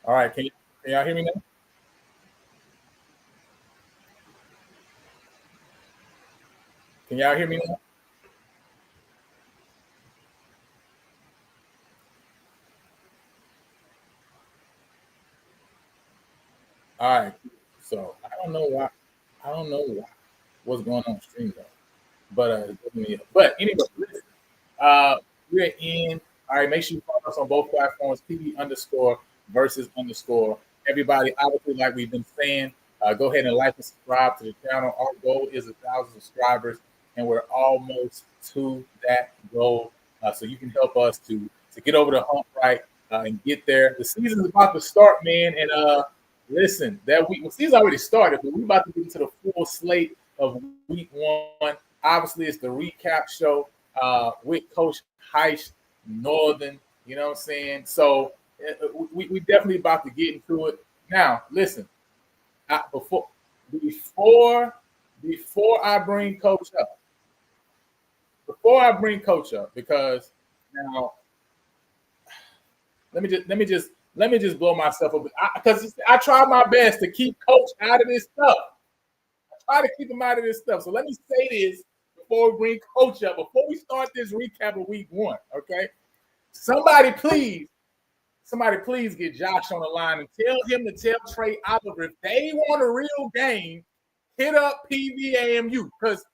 All right, can y'all hear me now? Can y'all hear me now? All right. So I don't know what's going on stream though. But anyway, listen, we're in. All right, make sure you follow us on both platforms, PB underscore versus underscore. Everybody, obviously, like we've been saying, go ahead and like and subscribe to the channel. Our goal is 1,000 subscribers, and we're almost to that goal. So you can help us to get over the hump, right, and get there. The season's about to start, man. And listen, that week, well, season's already started, but we're about to get into the full slate of week one. Obviously, it's the recap show with Coach Heist Northern. You know what I'm saying? So we definitely about to get into it. Now, listen, I, before before I bring Coach up, because now let me just blow myself up because I try my best to keep Coach out of this stuff. Try to keep him out of this stuff. So let me say this before we bring Coach up, before we start this recap of week one. Okay, somebody please get Josh on the line and tell him to tell Trey Oliver if they want a real game, hit up PVAMU because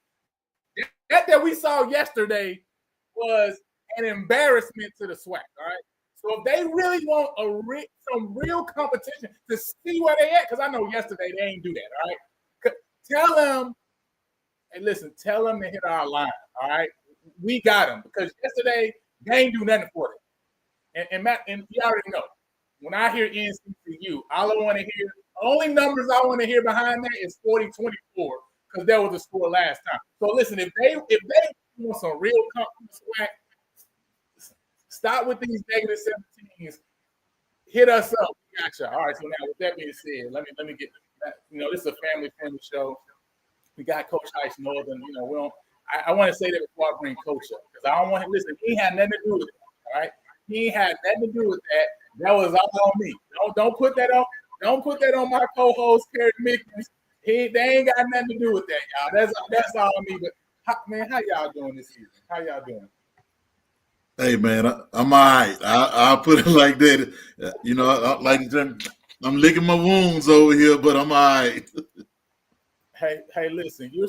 that we saw yesterday was an embarrassment to the SWAC. All right. So if they really want some real competition to see where they at, because I know yesterday they ain't do that. All right. Tell them Hey, listen, tell them to hit our line. All right, we got them because yesterday they ain't do nothing for them. And Matt, and you already know when I hear NCCU, all I want to hear, only numbers I want to hear behind that is 40-24 because that was the score last time. So listen, if they want some real confidence swag, stop with these negative 17s. Hit us up. We got you. All right. So now, with that being said, let me get. This is a family-friendly show. We got Coach Heist Northern. We don't. I want to say that before I bring Coach up because I don't want to listen. He had nothing to do with it. All right. He had nothing to do with that. That was all on me. Don't put that on. Don't put that on my co-host Kerry Mickens. They ain't got nothing to do with that, y'all. That's all on me. But how y'all doing this season? How y'all doing? Hey man, I'm all right. I'll put it like that. I'm licking my wounds over here, but I'm all right. Hey, listen, you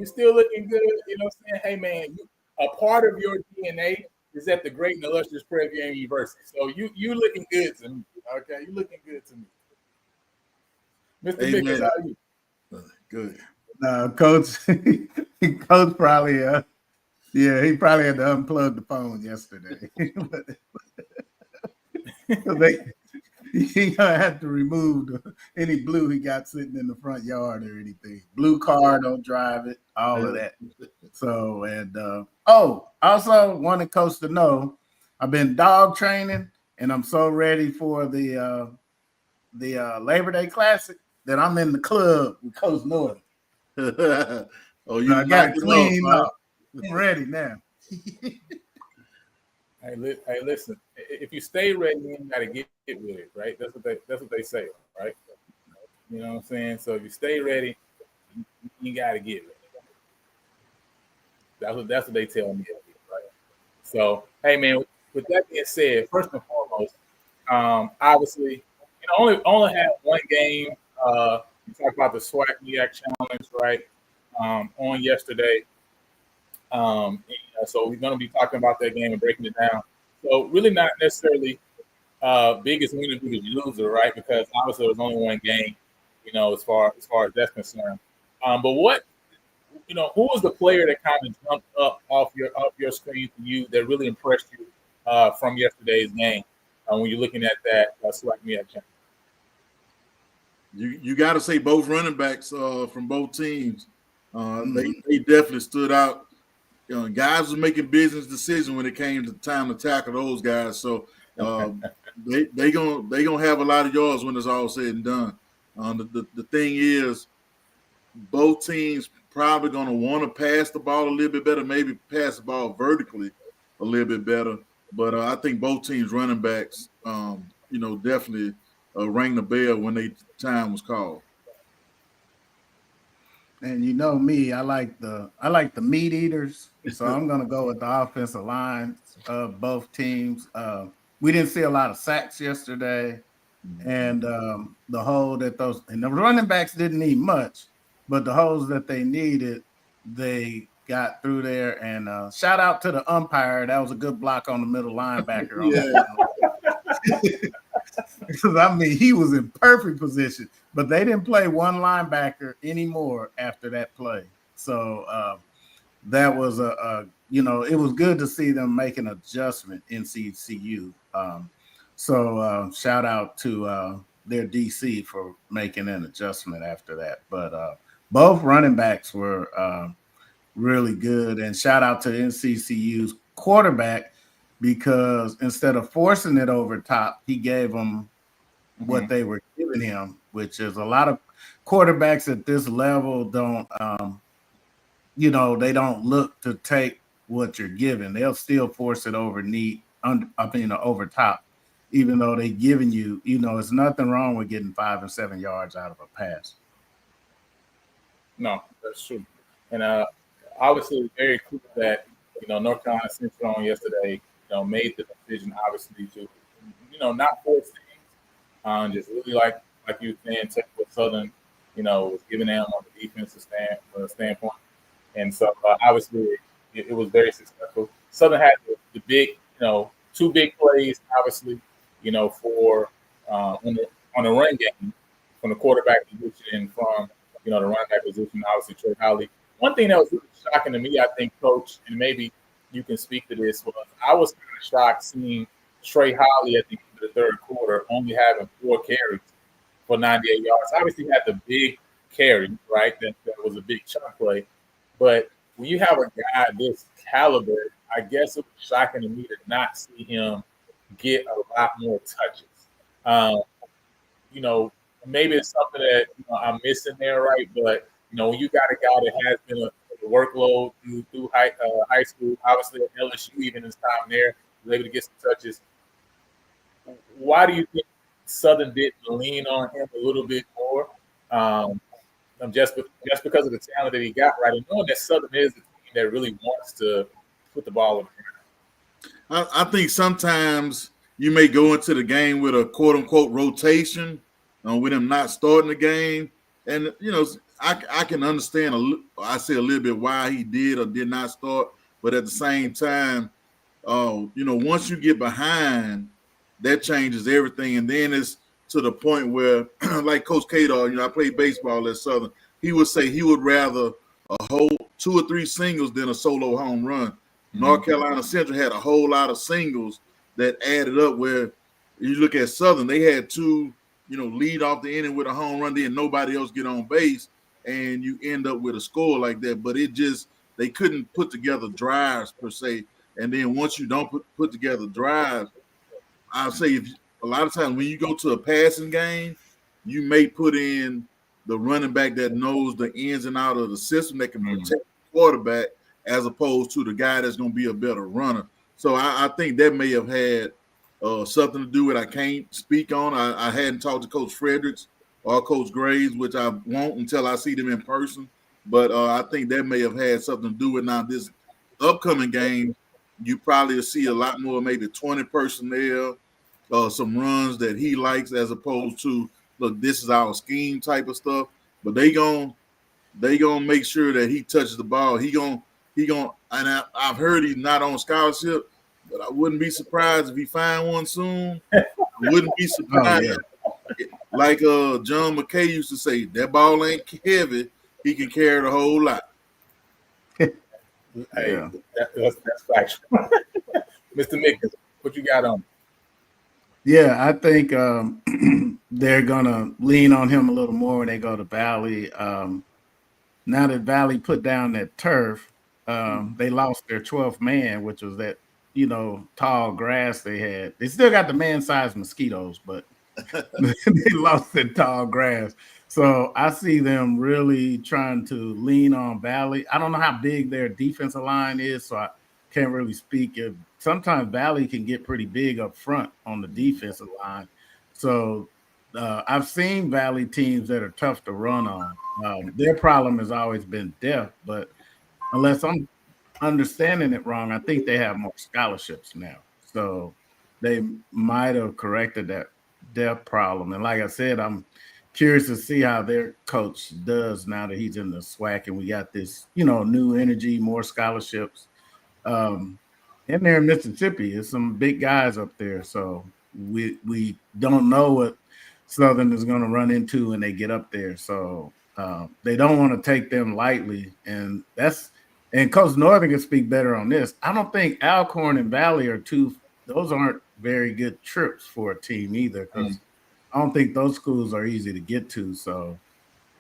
still looking good. You know what I'm saying? Hey man, a part of your DNA is at the great and illustrious Prairie View University. So you looking good to me. Okay, you looking good to me. Mr. Hey, Mickens, how are you? Good. Coach probably he probably had to unplug the phone yesterday. He gonna have to remove any blue he got sitting in the front yard or anything. Blue car, don't drive it, all of that. So also wanted Coach to know I've been dog training and I'm so ready for the Labor Day Classic that I'm in the club with Coach Norton. I got it cleaned up. I'm ready now. Hey, listen. If you stay ready, you gotta get with it, right? That's what they say, right? You know what I'm saying? So if you stay ready, you gotta get ready. That's what they tell me, right? So hey, man. With that being said, first and foremost, obviously, only had one game. You talked about the SWAC MEAC Challenge, right? On yesterday. So we're going to be talking about that game and breaking it down. So really not necessarily biggest winner, biggest loser, right? Because obviously there was only one game, as far as that's concerned. But who was the player that kind of jumped up off your screen for you that really impressed you from yesterday's game when you're looking at that SWAC MEAC challenge? You got to say both running backs from both teams. They definitely stood out. Guys were making business decisions when it came to time to tackle those guys. So they gonna have a lot of yards when it's all said and done. The thing is, both teams probably gonna want to pass the ball a little bit better, maybe pass the ball vertically a little bit better. But I think both teams' running backs, definitely rang the bell when time was called. And you know me, I like the meat eaters, so I'm gonna go with the offensive line of both teams. We didn't see a lot of sacks yesterday, and the hole that the running backs didn't need much, but the holes that they needed, they got through there. And shout out to the umpire, that was a good block on the middle linebacker. Because I mean, he was in perfect position, but they didn't play one linebacker anymore after that play. So that was it was good to see them make an adjustment in CCU. So shout out to their DC for making an adjustment after that. But both running backs were really good, and shout out to NCCU's quarterback because instead of forcing it over top, he gave them what they were giving him, which is a lot of quarterbacks at this level don't, they don't look to take what you're giving. They'll still force it over over top, even though they're giving you, it's nothing wrong with getting 5 and 7 yards out of a pass. No, that's true. And obviously very cool that, North Carolina Central on yesterday, made the decision, obviously, to, not force things. Just really like you were saying, take what Southern, was giving them on the defensive standpoint. And so obviously it was very successful. Southern had the big, 2 big plays, obviously, for on the run game from the quarterback position and from, the running back position, obviously Trey Holly one thing that was really shocking to me, I think, Coach, and maybe you can speak to this, was I was kind of shocked seeing Trey Holly at the end of the third quarter only having 4 carries for 98 yards. Obviously, he had the big carry, right? That was a big chunk play. But when you have a guy this caliber, I guess it was shocking to me to not see him get a lot more touches. Um, you know, maybe it's something that I'm missing there, right? But when you got a guy that has been a workload through high school, obviously at LSU, even his time there, was able to get some touches. Why do you think Southern didn't lean on him a little bit more? Just because of the talent that he got, right? And knowing that Southern is the team that really wants to put the ball in the ground. I think sometimes you may go into the game with a quote unquote rotation, with him not starting the game, and I can understand I say a little bit why he did or did not start, but at the same time, once you get behind, that changes everything, and then it's to the point where, like Coach Kadar, I played baseball at Southern. He would say he would rather a whole 2 or 3 singles than a solo home run. Mm-hmm. North Carolina Central had a whole lot of singles that added up. Where you look at Southern, they had 2, lead off the inning with a home run, then nobody else get on base, and you end up with a score like that. But they couldn't put together drives per se. And then once you don't put together drives, I'll say a lot of times when you go to a passing game, you may put in the running back that knows the ins and out of the system that can protect the quarterback, as opposed to the guy that's going to be a better runner. So I think that may have had something to do with it. I can't speak on. I hadn't talked to Coach Fredericks or Coach Graves, which I won't until I see them in person. But I think that may have had something to do with now this upcoming game. You probably will see a lot more, maybe 20 personnel, some runs that he likes, as opposed to, look, this is our scheme type of stuff. But they gonna make sure that he touches the ball. He gonna, and I've heard he's not on scholarship, but I wouldn't be surprised if he find one soon. I wouldn't be surprised. Oh, yeah. Like John McKay used to say, that ball ain't heavy. He can carry the whole lot. Hey, that's factual. Mr. Mickens, what you got on? Yeah, I think they're going to lean on him a little more when they go to Valley. Now that Valley put down that turf, they lost their 12th man, which was that, tall grass they had. They still got the man-sized mosquitoes, but they lost that tall grass. So I see them really trying to lean on Valley. I don't know how big their defensive line is, so I can't really speak. Sometimes Valley can get pretty big up front on the defensive line. So I've seen Valley teams that are tough to run on. Their problem has always been depth, but unless I'm understanding it wrong, I think they have more scholarships now. So they might have corrected that depth problem. And like I said, I'm curious to see how their coach does now that he's in the SWAC and we got this, new energy, more scholarships. And there in Mississippi, there's some big guys up there. So we don't know what Southern is going to run into when they get up there. So they don't want to take them lightly. And Coach Northern can speak better on this. I don't think Alcorn and Valley those aren't very good trips for a team either, because I don't think those schools are easy to get to. So,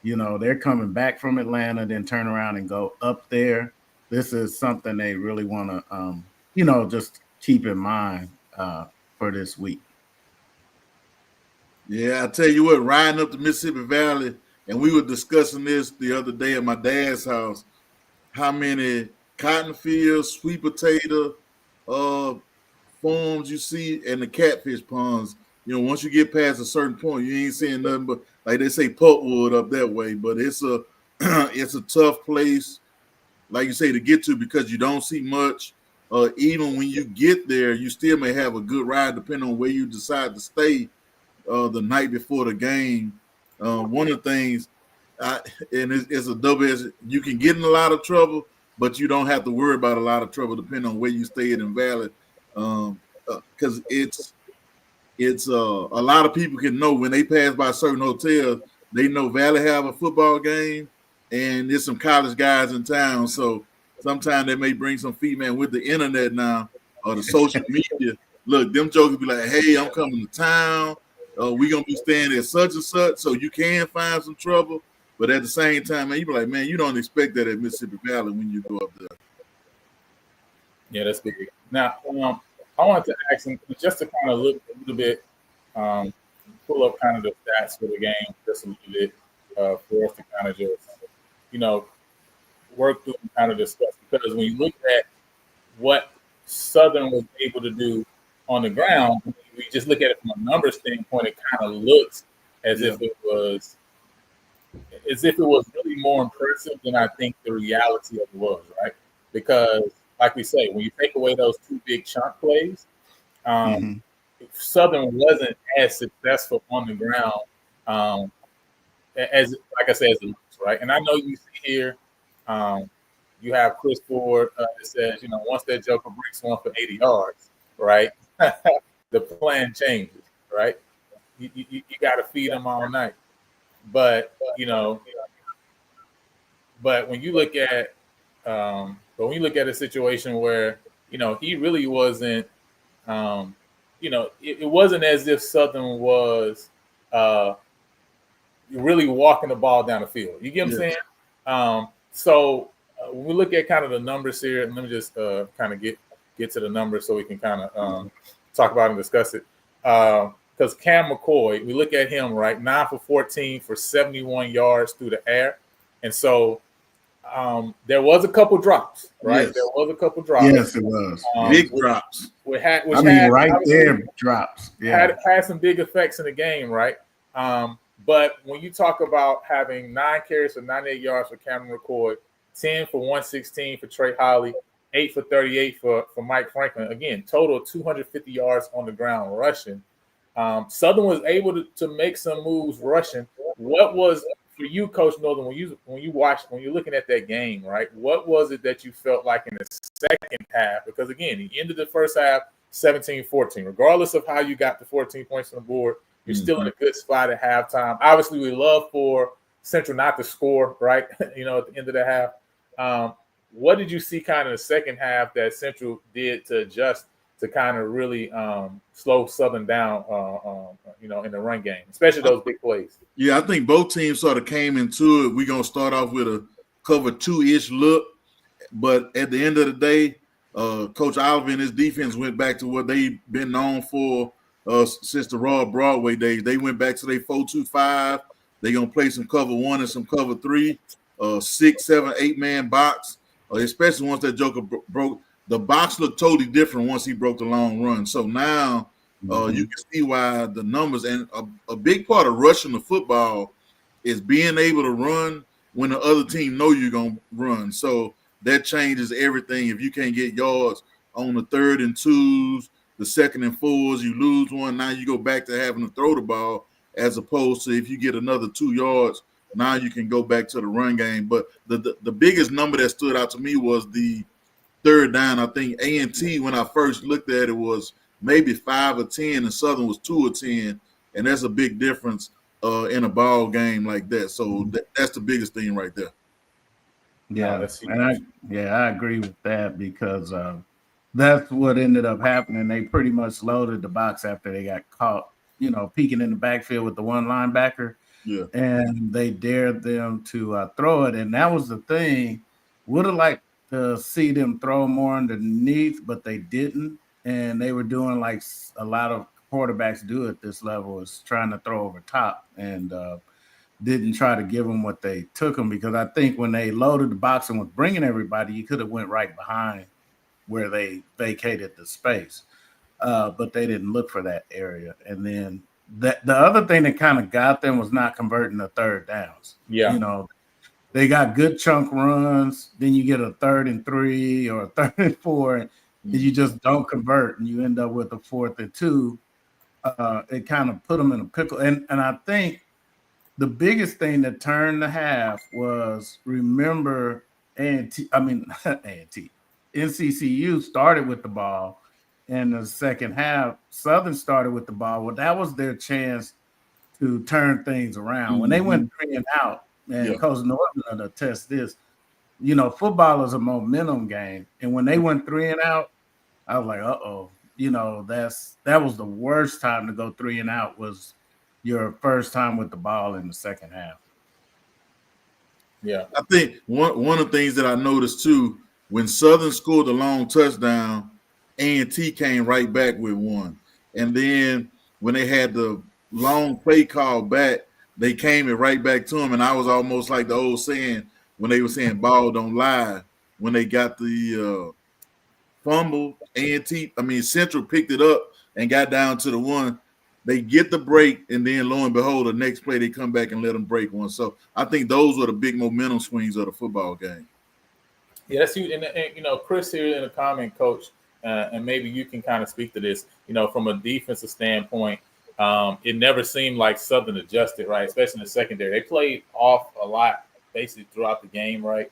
they're coming back from Atlanta, then turn around and go up there. This is something they really want to, just keep in mind for this week. Yeah, I tell you what, riding up the Mississippi Valley, and we were discussing this the other day at my dad's house, how many cotton fields, sweet potato farms you see, and the catfish ponds. Once you get past a certain point, you ain't seeing nothing but, like they say, pulpwood up that way. But it's a it's a tough place, like you say, to get to, because you don't see much. Even when you get there, you still may have a good ride depending on where you decide to stay the night before the game. One of the things, and it's a double edged, you can get in a lot of trouble, but you don't have to worry about a lot of trouble depending on where you stay in Valley, because it's a lot of people can know when they pass by certain hotels, they know Valley have a football game, and there's some college guys in town. So sometimes they may bring some feet, man, with the internet now or the social media. Look, them jokers be like, hey, I'm coming to town. We gonna be staying at such and such, so you can find some trouble. But at the same time, man, you be like, man, you don't expect that at Mississippi Valley when you go up there. Yeah, that's big. Now, I wanted to ask him just to kind of look a little bit, pull up kind of the stats for the game just a little bit for us to kind of just, work through and kind of discuss. Because when you look at what Southern was able to do on the ground, we just look at it from a number standpoint, it kind of looks as if it was really more impressive than I think the reality of it was, right? Because, like we say, when you take away those two big chunk plays, Southern wasn't as successful on the ground as, like I said, as it looks, right? And I know you see here, you have Chris Ford that says, once that Joker breaks one for 80 yards, right, the plan changes, right? You got to feed them all night. But when you look at a situation where he really wasn't, it wasn't as if Southern was really walking the ball down the field. You get what I'm saying? So when we look at kind of the numbers here, and let me just kind of get to the numbers so we can kind of talk about and discuss it. Because Cam McCoy, we look at him, right, 9 for 14 for 71 yards through the air. And so there was a couple drops, right? Yes. There was a couple drops. Yes, it was. Big drops. Drops. Yeah. Had some big effects in the game, right? But when you talk about having 9 carries for 98 yards for Cameron McCoy, 10 for 116 for Trey Holly, 8 for 38 for Mike Franklin, again, total of 250 yards on the ground rushing. Southern was able to make some moves rushing. What was for you, Coach Northern, when you're looking at that game, right? What was it that you felt like in the second half? Because again, the end of the first half, 17-14. Regardless of how you got the 14 points on the board, you're still in a good spot at halftime. Obviously, we love for Central not to score, right? At the end of the half. What did you see kind of in the second half that Central did to adjust to kind of really slow Southern down, in the run game, especially those big plays? Yeah, I think both teams sort of came into it. We're going to start off with a cover 2-ish look. But at the end of the day, Coach Oliver and his defense went back to what they've been known for since the Raw Broadway days. They went back to their 4-2-5. They're going to play some cover 1 and some cover 3, 6, 7, 8-man box, especially once that Joker broke. The box looked totally different once he broke the long run. So now you can see why the numbers, and a big part of rushing the football is being able to run when the other team know you're going to run. So that changes everything. If you can't get yards on the 3rd and 2s, the 2nd and 4s, you lose one. Now you go back to having to throw the ball, as opposed to if you get another 2 yards, now you can go back to the run game. But the biggest number that stood out to me was the 3rd down. I think A&T, when I first looked at it, was maybe 5 or 10, and Southern was 2 or 10, and that's a big difference in a ball game like that. So that's the biggest thing right there. Yeah, I agree with that, because that's what ended up happening. They pretty much loaded the box after they got caught, peeking in the backfield with the one linebacker. Yeah, and they dared them to throw it, and that was the thing. Would have liked to see them throw more underneath, but they didn't, and they were doing like a lot of quarterbacks do at this level, is trying to throw over top, and didn't try to give them what they took them, because I think when they loaded the box and was bringing everybody, you could have went right behind where they vacated the space, but they didn't look for that area. And then the other thing that kind of got them was not converting the 3rd downs. Yeah, they got good chunk runs. Then you get a 3rd and 3 or a 3rd and 4, and you just don't convert, and you end up with a 4th and 2. It kind of put them in a pickle. And I think the biggest thing that turned the half was, remember, NCCU started with the ball in the second half. Southern started with the ball. Well, that was their chance to turn things around. When they went 3 and out, and Coach Norman will attest this. You know, football is a momentum game, and when they went 3 and out, I was like, uh-oh. You know, that was the worst time to go 3 and out, was your first time with the ball in the second half. Yeah. I think one of the things that I noticed too, when Southern scored the long touchdown, A&T came right back with one. And then when they had the long play call back, they came it right back to him. And I was almost like the old saying when they were saying ball don't lie. When they got the fumble, Central picked it up and got down to the one. They get the break, and then lo and behold, the next play they come back and let them break one. So I think those were the big momentum swings of the football game. Yeah, that's huge. And you know, Chris here in the comment, Coach, and maybe you can kind of speak to this. You know, from a defensive standpoint, it never seemed like Southern adjusted, right? Especially in the secondary, they played off a lot basically throughout the game, right?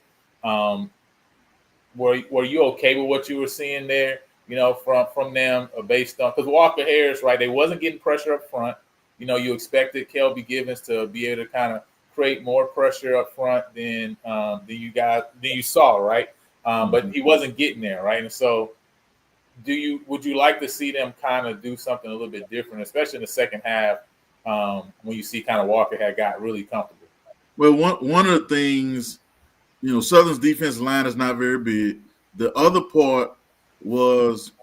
Were you okay with what you were seeing there? You know, from them based on, because Walker Harris, right? They wasn't getting pressure up front. You know, you expected Kelby Givens to be able to kind of create more pressure up front than you saw, right? But he wasn't getting there, right? And so, would you like to see them kind of do something a little bit different, especially in the second half, when you see kind of Walker had got really comfortable? Well, one of the things, you know, Southern's defensive line is not very big. The other part was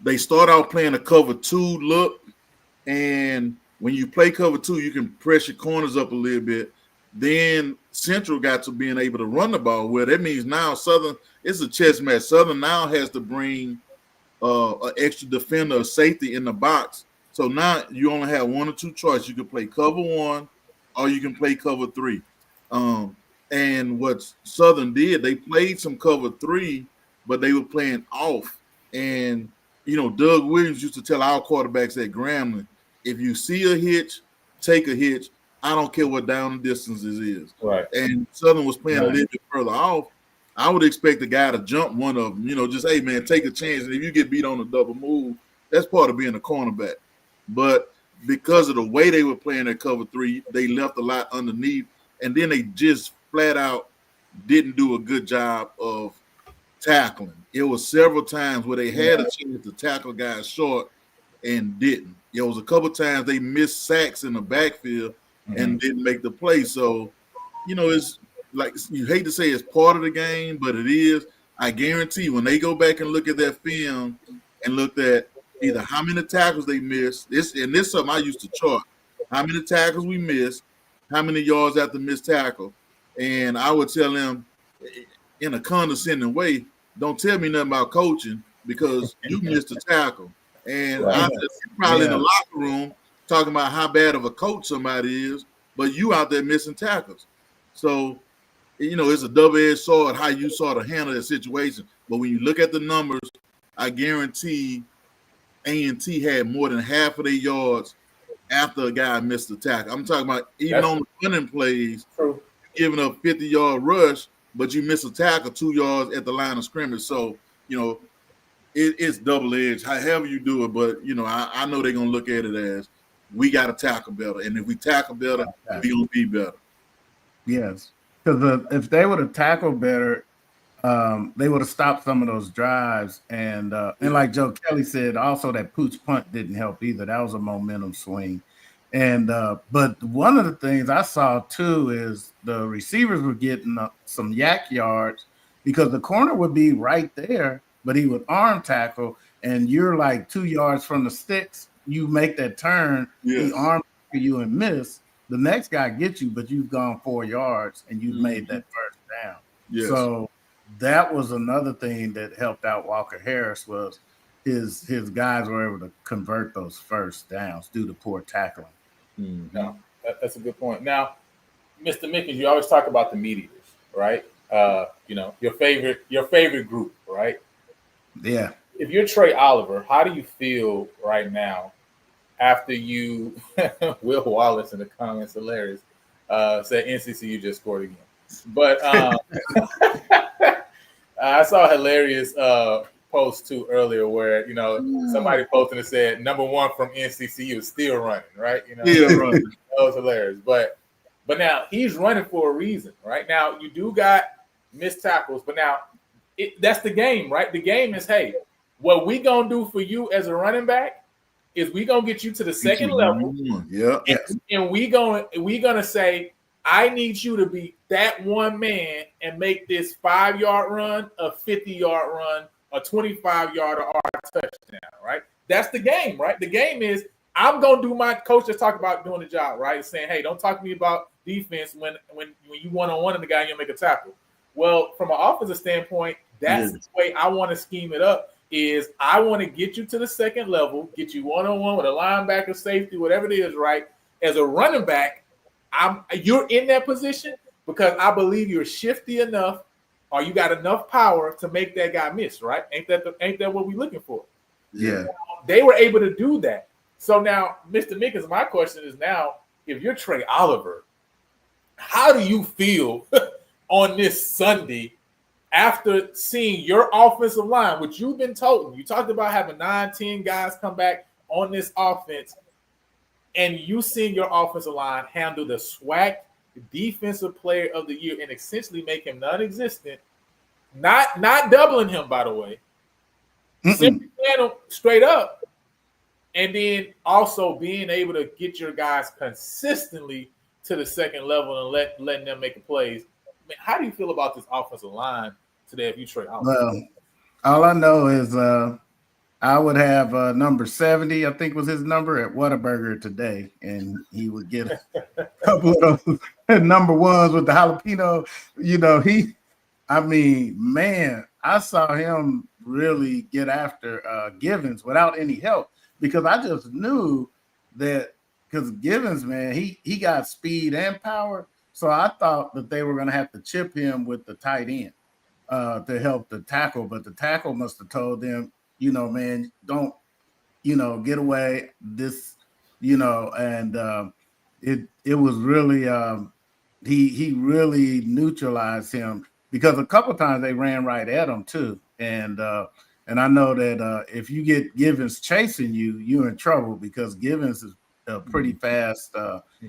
they start out playing a cover 2 look, and when you play cover 2, you can press your corners up a little bit. Then Central got to being able to run the ball. Well, that means now Southern, it's a chess match. Southern now has to bring an extra defender or safety in the box. So now you only have 1 or 2 choices. You can play cover 1 or you can play cover 3. And what Southern did, they played some cover 3, but they were playing off. And, you know, Doug Williams used to tell our quarterbacks at Grambling, if you see a hitch, take a hitch. I don't care what down the distance it is. Right. And Southern was playing a little bit further off. I would expect the guy to jump one of them, you know, just, hey, man, take a chance. And if you get beat on a double move, that's part of being a cornerback. But because of the way they were playing that cover 3, they left a lot underneath. And then they just flat out didn't do a good job of tackling. It was several times where they had a chance to tackle guys short and didn't. It was a couple times they missed sacks in the backfield and didn't make the play. So, you know, it's like, you hate to say it's part of the game, but it is. I guarantee when they go back and look at that film and look at either how many tackles they missed, this is something I used to chart, how many tackles we missed, how many yards after missed tackle. And I would tell them in a condescending way, don't tell me nothing about coaching because you missed a tackle. And I'm probably in the locker room talking about how bad of a coach somebody is, but you out there missing tackles. So, you know, it's a double-edged sword how you sort of handle that situation. But when you look at the numbers, I guarantee A&T had more than half of their yards after a guy missed the tackle. I'm talking about even on the running plays, giving up 50-yard rush, but you miss a tackle 2 yards at the line of scrimmage. So, you know, it's double-edged, however you do it. But, you know, I know they're going to look at it as we got to tackle better. And if we tackle better, we're going to be better. Yes. Because if they would have tackled better, they would have stopped some of those drives. And like Joe Kelly said, also that pooch punt didn't help either. That was a momentum swing. And but one of the things I saw too is the receivers were getting some yak yards because the corner would be right there, but he would arm tackle, and you're like 2 yards from the sticks. You make that turn, he arm you and miss. The next guy gets you, but you've gone 4 yards and you've made that first down. Yes. So that was another thing that helped out Walker Harris was his guys were able to convert those first downs due to poor tackling. No, that's a good point. Now, Mr. Mickens, you always talk about the Meat Eaters, right? You know, your favorite group, right? Yeah. If you're Trey Oliver, how do you feel right now after you Will Wallace in the comments, hilarious, said NCCU just scored again. But I saw a hilarious post too earlier where, you know, somebody posted and said number 1 from NCCU is still running, right? You know, running. That was hilarious. But But now he's running for a reason, right? Now you do got missed tackles, but now that's the game, right? The game is, hey, what we gonna do for you as a running back is we gonna get you to the second level. Yeah. And we gonna say, I need you to be that one man and make this 5-yard run, a 50-yard run, a 25-yard or touchdown, right? That's the game, right? The game is I'm gonna do my coach just talk about doing the job, right? Saying, hey, don't talk to me about defense when you one-on-one and the guy, you'll make a tackle. Well, from an offensive standpoint, that's the way I want to scheme it up. Is I want to get you to the second level, get you one-on-one with a linebacker, safety, whatever it is, right? As a running back, you're in that position because I believe you're shifty enough or you got enough power to make that guy miss, right? Ain't that what we're looking for? Yeah. They were able to do that. So now, Mr. Mickens, my question is now, if you're Trey Oliver, how do you feel on this Sunday after seeing your offensive line, which you've been told, you talked about having 9-10 guys come back on this offense, and you seeing your offensive line handle the SWAC defensive player of the year and essentially make him non-existent, not doubling him, by the way, simply playing him straight up, and then also being able to get your guys consistently to the second level and letting them make plays. Man, how do you feel about this offensive line today if you trade out? Well, all I know is I would have number 70, I think was his number, at Whataburger today, and he would get a couple of those number ones with the jalapeno. You know, I saw him really get after Givens without any help, because I just knew that, because Givens, man, he got speed and power. So I thought that they were going to have to chip him with the tight end to help the tackle. But the tackle must have told them, man, don't, get away this, and it was really, he really neutralized him, because a couple of times they ran right at him too. And I know that if you get Givens chasing you, you're in trouble, because Givens is a pretty fast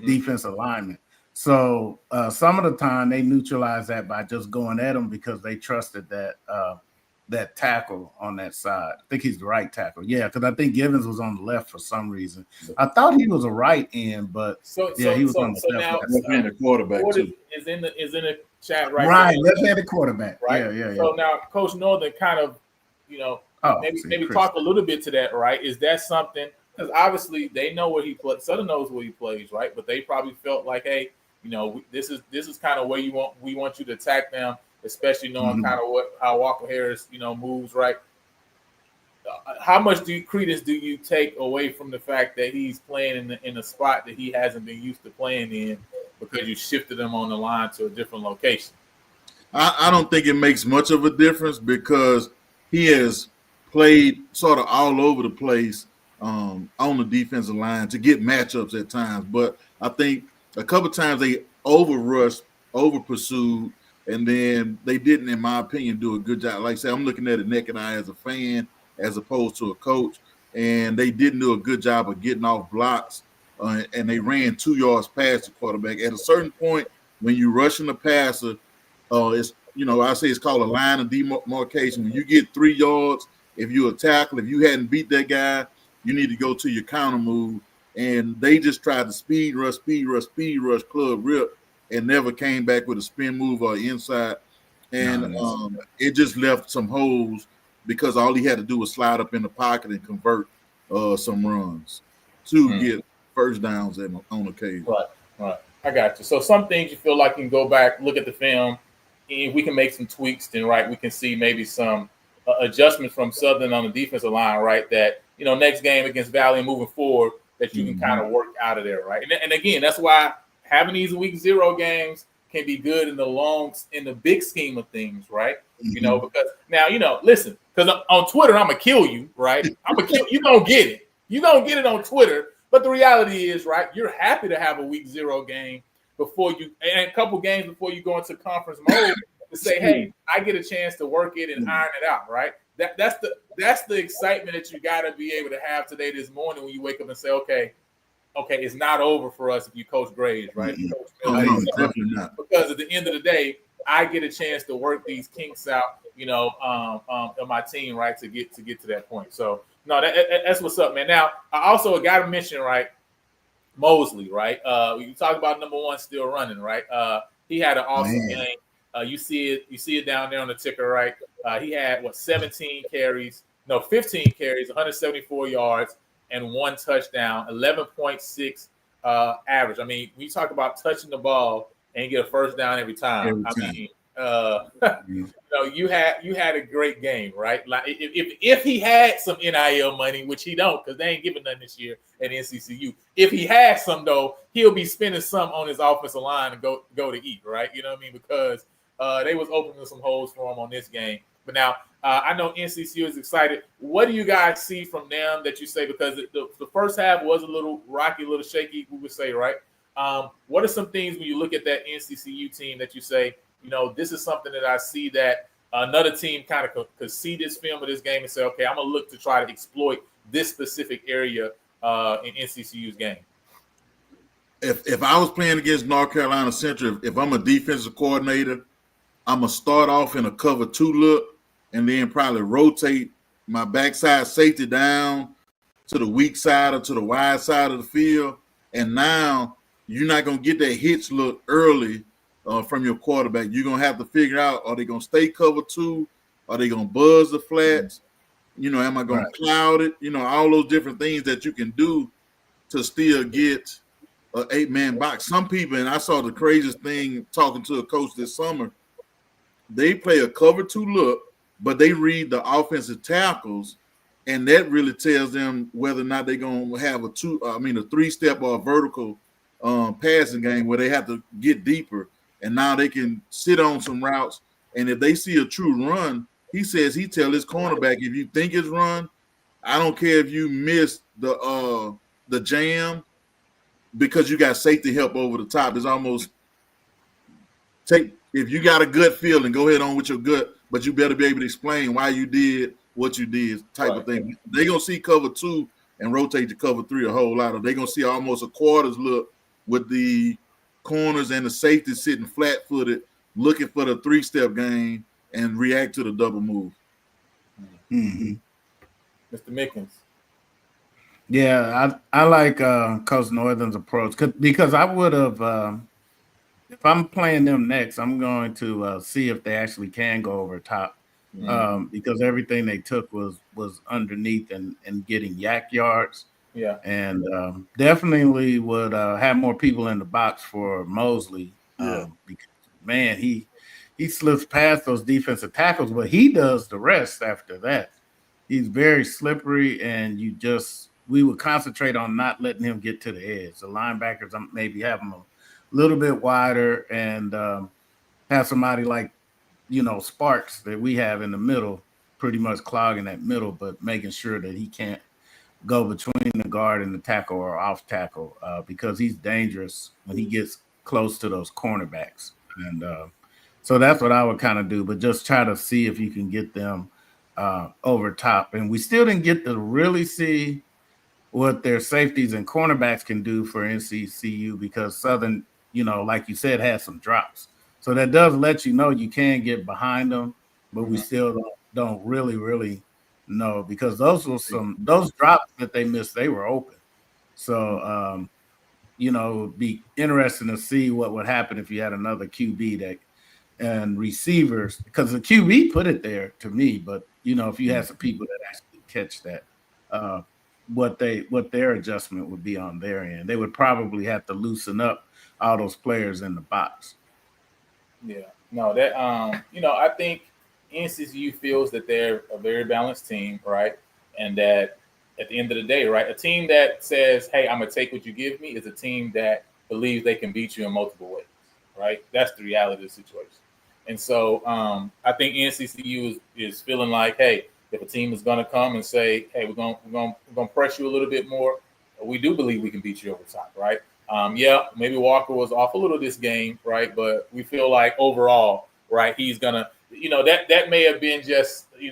defensive lineman. So some of the time they neutralize that by just going at him, because they trusted that tackle on that side. I think he's the right tackle. Yeah, because I think Givens was on the left for some reason. I thought he was a right end, but he was on the left. Left-handed quarterback too. Is in the chat right now. Left-handed quarterback. Right. Yeah. So now Coach Northern kind of, maybe talk a little bit to that, right? Is that something, because obviously they know where he plays. Southern knows where he plays, right? But they probably felt like, hey, this is kind of where we want you to attack them, especially knowing kind of how Walker Harris, moves, right? How much credence do you take away from the fact that he's playing in a spot that he hasn't been used to playing in, because you shifted him on the line to a different location? I don't think it makes much of a difference, because he has played sort of all over the place on the defensive line to get matchups at times. But I think a couple of times they over-rushed, over-pursued, and then they didn't, in my opinion, do a good job. Like I said, I'm looking at it naked eye as a fan as opposed to a coach, and they didn't do a good job of getting off blocks, and they ran 2 yards past the quarterback. At a certain point, when you're rushing the passer, it's I say it's called a line of demarcation. When you get 3 yards, if you're a tackle, if you hadn't beat that guy, you need to go to your counter move. And they just tried to speed rush, club rip, and never came back with a spin move or inside. And it just left some holes, because all he had to do was slide up in the pocket and convert some runs to get first downs on occasion. Right. I got you. So some things you feel like you can go back, look at the film, and we can make some tweaks. Then, right, we can see maybe some adjustments from Southern on the defensive line, right? That next game against Valley moving forward, that you can kind of work out of there, right? And again, that's why having these week 0 games can be good in the big scheme of things, right? Because now, listen, because on Twitter, I'm going to kill you, right? I'm going to kill you. Going to get it. You're going to get it on Twitter. But the reality is, right, you're happy to have a week 0 game and a couple games before you go into conference mode to say, hey, I get a chance to work it and iron it out, right? That's the excitement that you got to be able to have today, this morning, when you wake up and say, okay, okay, it's not over for us if you coach Graves, right? Mhm. Coach Oh, Mills, no, definitely not. because at the end of the day, I get a chance to work these kinks out, of my team, right, to get to that point. So no, that's what's up, man. Now I also got to mention, right, Mosley, right? You talk about number one still running, right? He had an awesome Man. game. You see it down there on the ticker, right? He had 17 carries, no, 15 carries, 174 yards, and 1 touchdown, 11.6 average. I mean, we talk about touching the ball and you get a first down every time. Every I time. mean, Mhm. you had a great game, right? Like if he had some NIL money, which he don't, because they ain't giving nothing this year at NCCU. If he has some though, he'll be spending some on his offensive line and go to eat, right? You know what I mean? Because they was opening some holes for him on this game. But now I know NCCU is excited. What do you guys see from them that you say, because the first half was a little rocky, a little shaky, we would say, right? What are some things when you look at that NCCU team that you say, this is something that I see that another team kind of could see this film of this game and say, okay, I'm going to look to try to exploit this specific area in NCCU's game? If I was playing against North Carolina Central, if I'm a defensive coordinator, I'm gonna start off in a cover 2 look and then probably rotate my backside safety down to the weak side or to the wide side of the field. And now you're not gonna get that hitch look early from your quarterback. You're gonna have to figure out, are they gonna stay cover 2? Are they gonna buzz the flats? Am I gonna cloud it? All those different things that you can do to still get an 8-man box. Some people, and I saw the craziest thing talking to a coach this summer, they play a cover 2 look, but they read the offensive tackles, and that really tells them whether or not they're going to have a 3-step or a vertical passing game where they have to get deeper. And now they can sit on some routes. And if they see a true run, he says he tell his cornerback, if you think it's run, I don't care if you miss the jam, because you got safety help over the top. It's almost if you got a gut feeling, go ahead on with your gut, but you better be able to explain why you did what you did, type of thing. They're going to see cover 2 and rotate to cover 3 a whole lot. Or they're going to see almost a quarters look with the corners and the safety sitting flat-footed, looking for the 3-step game and react to the double move. Mm-hmm. Mr. Mickens. Yeah, I like Coach Northern's approach because I would have, if I'm playing them next, I'm going to see if they actually can go over top, because everything they took was underneath and getting yak yards. Yeah, and definitely would have more people in the box for Mosley. Because, man, he slips past those defensive tackles, but he does the rest after that. He's very slippery, and we would concentrate on not letting him get to the edge. The linebackers maybe have him a little bit wider and have somebody like, Sparks that we have in the middle, pretty much clogging that middle, but making sure that he can't go between the guard and the tackle or off tackle because he's dangerous when he gets close to those cornerbacks. And so that's what I would kind of do, but just try to see if you can get them over top. And we still didn't get to really see what their safeties and cornerbacks can do for NCCU because Southern, like you said, had some drops. So that does let you know you can get behind them, but we still don't really know because those drops that they missed, they were open. So, be interesting to see what would happen if you had another QB and receivers, because the QB put it there to me, but if you had some people that actually catch that, what their adjustment would be on their end. They would probably have to loosen up all those players in the box. Yeah, no, that I think NCCU feels that they're a very balanced team, right? And that at the end of the day, right, a team that says, "Hey, I'm gonna take what you give me," is a team that believes they can beat you in multiple ways, right? That's the reality of the situation. And so I think NCCU is feeling like, hey, if a team is going to come and say, hey, we're going to press you a little bit more, we do believe we can beat you over top, right? Yeah, maybe Walker was off a little this game, right? But we feel like overall, right, he's going to, that may have been just, you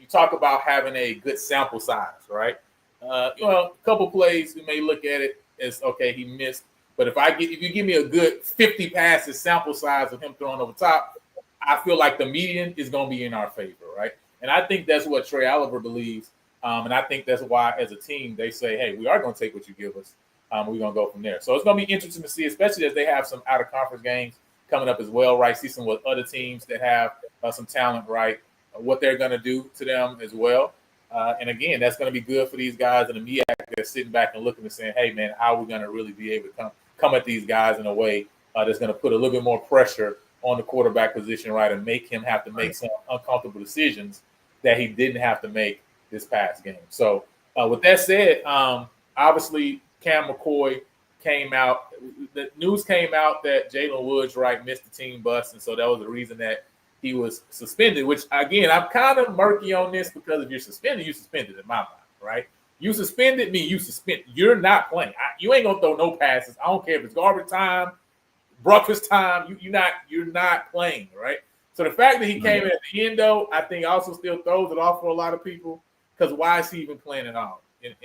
talk about having a good sample size, right? A couple plays we may look at it as okay, he missed. But if you give me a good 50 passes sample size of him throwing over top, I feel like the median is going to be in our favor, right? And I think that's what Trey Oliver believes. And I think that's why, as a team, they say, hey, we are going to take what you give us. We're going to go from there. So it's going to be interesting to see, especially as they have some out-of-conference games coming up as well, right? See some with other teams that have some talent, right? What they're going to do to them as well. And again, that's going to be good for these guys in the MEAC that's sitting back and looking and saying, hey, man, how are we going to really be able to come at these guys in a way that's going to put a little bit more pressure on the quarterback position, right, and make him have to make some uncomfortable decisions that he didn't have to make this past game. So with that said, obviously Cam McCoy came out. The news came out that Jalen Woods, right, missed the team bus, and so that was the reason that he was suspended, which, again, I'm kind of murky on this because if you're suspended, you suspended in my mind, right? You suspended me, you suspended. You're not playing. You ain't going to throw no passes. I don't care if it's garbage time, breakfast time. You're not playing, right? So the fact that he came in at the end, though, I think also still throws it off for a lot of people because why is he even playing at all in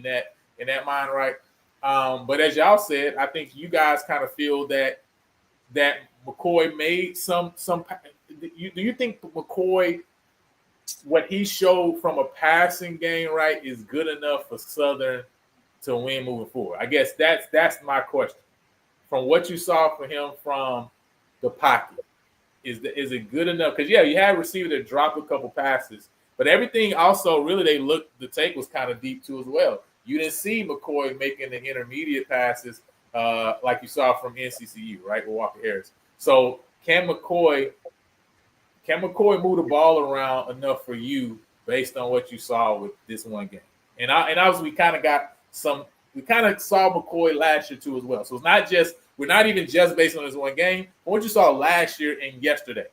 that mind, right? But as y'all said, I think you guys kind of feel that McCoy made some. Do you think McCoy, what he showed from a passing game, right, is good enough for Southern to win moving forward? I guess that's my question. From what you saw from him from the pocket, is it good enough? Because you had a receiver that dropped a couple passes, but everything also really the take was kind of deep too as well. You didn't see McCoy making the intermediate passes like you saw from NCCU, right, with Walker Harris. So can McCoy move the ball around enough for you based on what you saw with this one game? And obviously we kind of saw McCoy last year too as well. So we're not even just based on this one game, but what you saw last year and yesterday.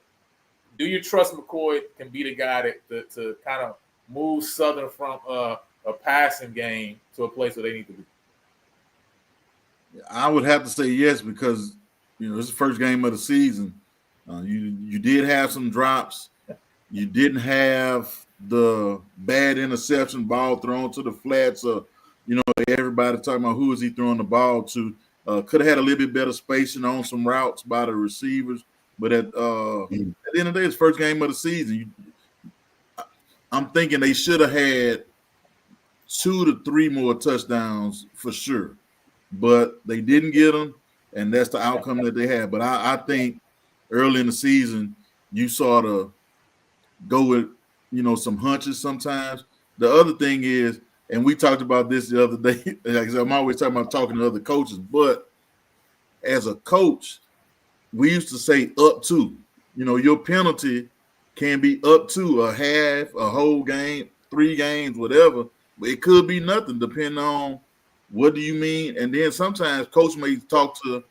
Do you trust McCoy can be the guy to kind of move Southern from a passing game to a place where they need to be? I would have to say yes because it's the first game of the season. You did have some drops. You didn't have the bad interception ball thrown to the flats. Everybody talking about who is he throwing the ball to. Could have had a little bit better spacing on some routes by the receivers. But at the end of the day, it's first game of the season. I'm thinking they should have had 2 to 3 more touchdowns for sure. But they didn't get them, and that's the outcome that they had. But I think early in the season, you sort of go with, some hunches sometimes. The other thing is, and we talked about this the other day, like I said, I'm always talking about talking to other coaches, but as a coach, we used to say up to. Your penalty can be up to a half, a whole game, 3 games, whatever. But it could be nothing depending on what do you mean. And then sometimes coach may talk to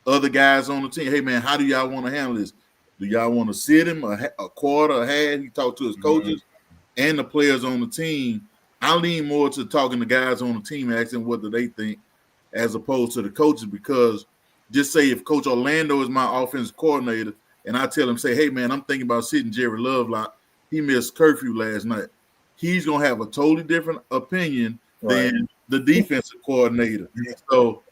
other guys on the team. Hey, man, how do y'all want to handle this? Do y'all want to sit him a quarter, a half? He talked to his coaches and the players on the team. I lean more to talking to guys on the team, asking what do they think, as opposed to the coaches. Because just say if Coach Orlando is my offensive coordinator, and I tell him, say, hey, man, I'm thinking about sitting Jerry Lovelock. He missed curfew last night. He's going to have a totally different opinion than the defensive coordinator. So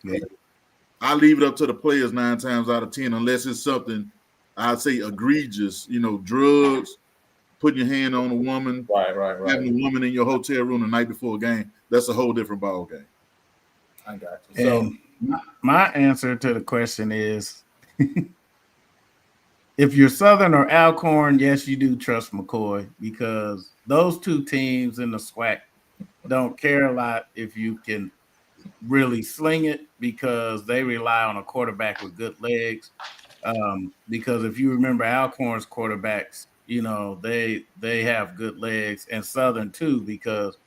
I leave it up to the players 9 times out of 10, unless it's something I'd say egregious, drugs, putting your hand on a woman, having a woman in your hotel room the night before a game. That's a whole different ball game. I got you. So my answer to the question is if you're Southern or Alcorn, yes, you do trust McCoy because those 2 teams in the SWAC don't care a lot if you can really sling it because they rely on a quarterback with good legs. Because if you remember Alcorn's quarterbacks, they have good legs, and Southern too, because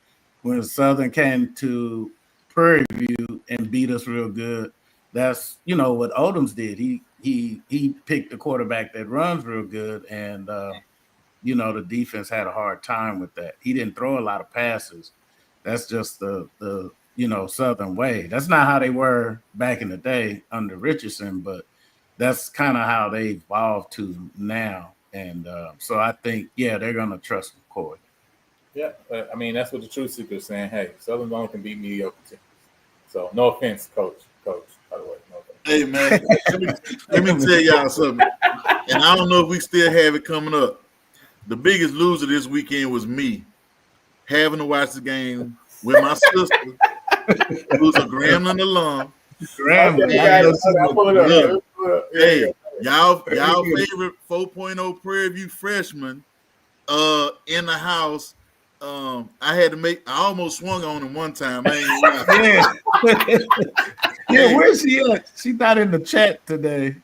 when Southern came to Prairie View and beat us real good, that's what Odoms did. He picked a quarterback that runs real good, and the defense had a hard time with that. He didn't throw a lot of passes. That's just the Southern way. That's not how they were back in the day under Richardson, but that's kind of how they evolved to now. And so I think, they're going to trust McCoy. Yeah, I mean that's what the truth seeker is saying. Hey, Southern only can beat mediocre teams. So no offense, coach. By the way, no offense. Hey man, let me tell y'all something. And I don't know if we still have it coming up. The biggest loser this weekend was me, having to watch the game with my sister, who's a Grambling alum. Grambling. I'll pull it up. Hey, y'all favorite 4.0 Prairie View freshman in the house. I almost swung on him one time. Yeah, where's she at? She's not in the chat today.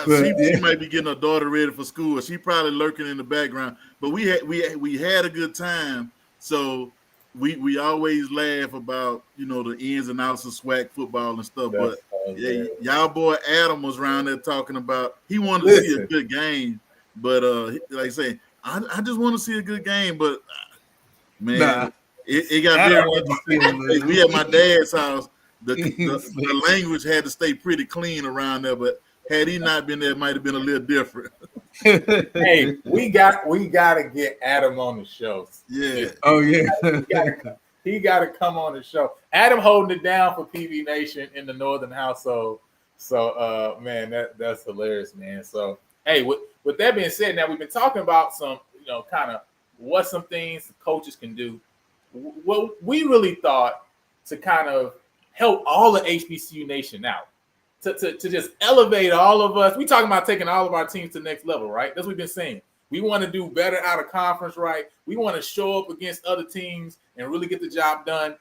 She might be getting her daughter ready for school. She probably lurking in the background. But we had a good time. So we always laugh about the ins and outs of SWAC football and stuff. But y'all boy Adam was around there talking about he wanted to see a good game. But like I say, I just want to see a good game. But man, it got very interesting. We at my dad's house. The language had to stay pretty clean around there, but had he not been there, it might have been a little different. Hey, we got to get Adam on the show. Yeah. Oh yeah. He got to come on the show. Adam holding it down for PV Nation in the Northern household. So, man, that's hilarious, man. So, hey, with that being said, now we've been talking about some, kind of what some things the coaches can do. What we really thought to kind of help all the HBCU Nation out, to just elevate all of us. We talking about taking all of our teams to the next level, right? That's what we've been saying. We want to do better out of conference, right? We want to show up against other teams and really get the job done.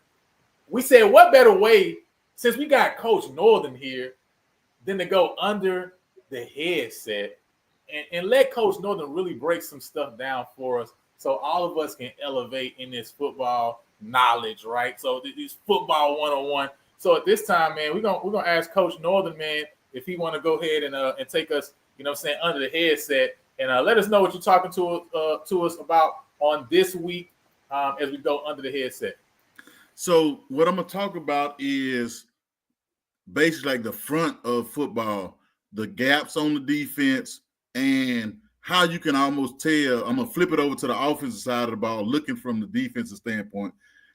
We said, what better way, since we got Coach Northern here, than to go under the headset and let Coach Northern really break some stuff down for us so all of us can elevate in this football knowledge, right? So this football 101. So at this time, man, we're gonna ask Coach Northern, man, if he want to go ahead and take us, under the headset and let us know what you're talking to us about on this week as we go under the headset. So what I'm gonna talk about is basically like the front of football, the gaps on the defense, and how you can almost tell. I'm gonna flip it over to the offensive side of the ball, looking from the defensive standpoint.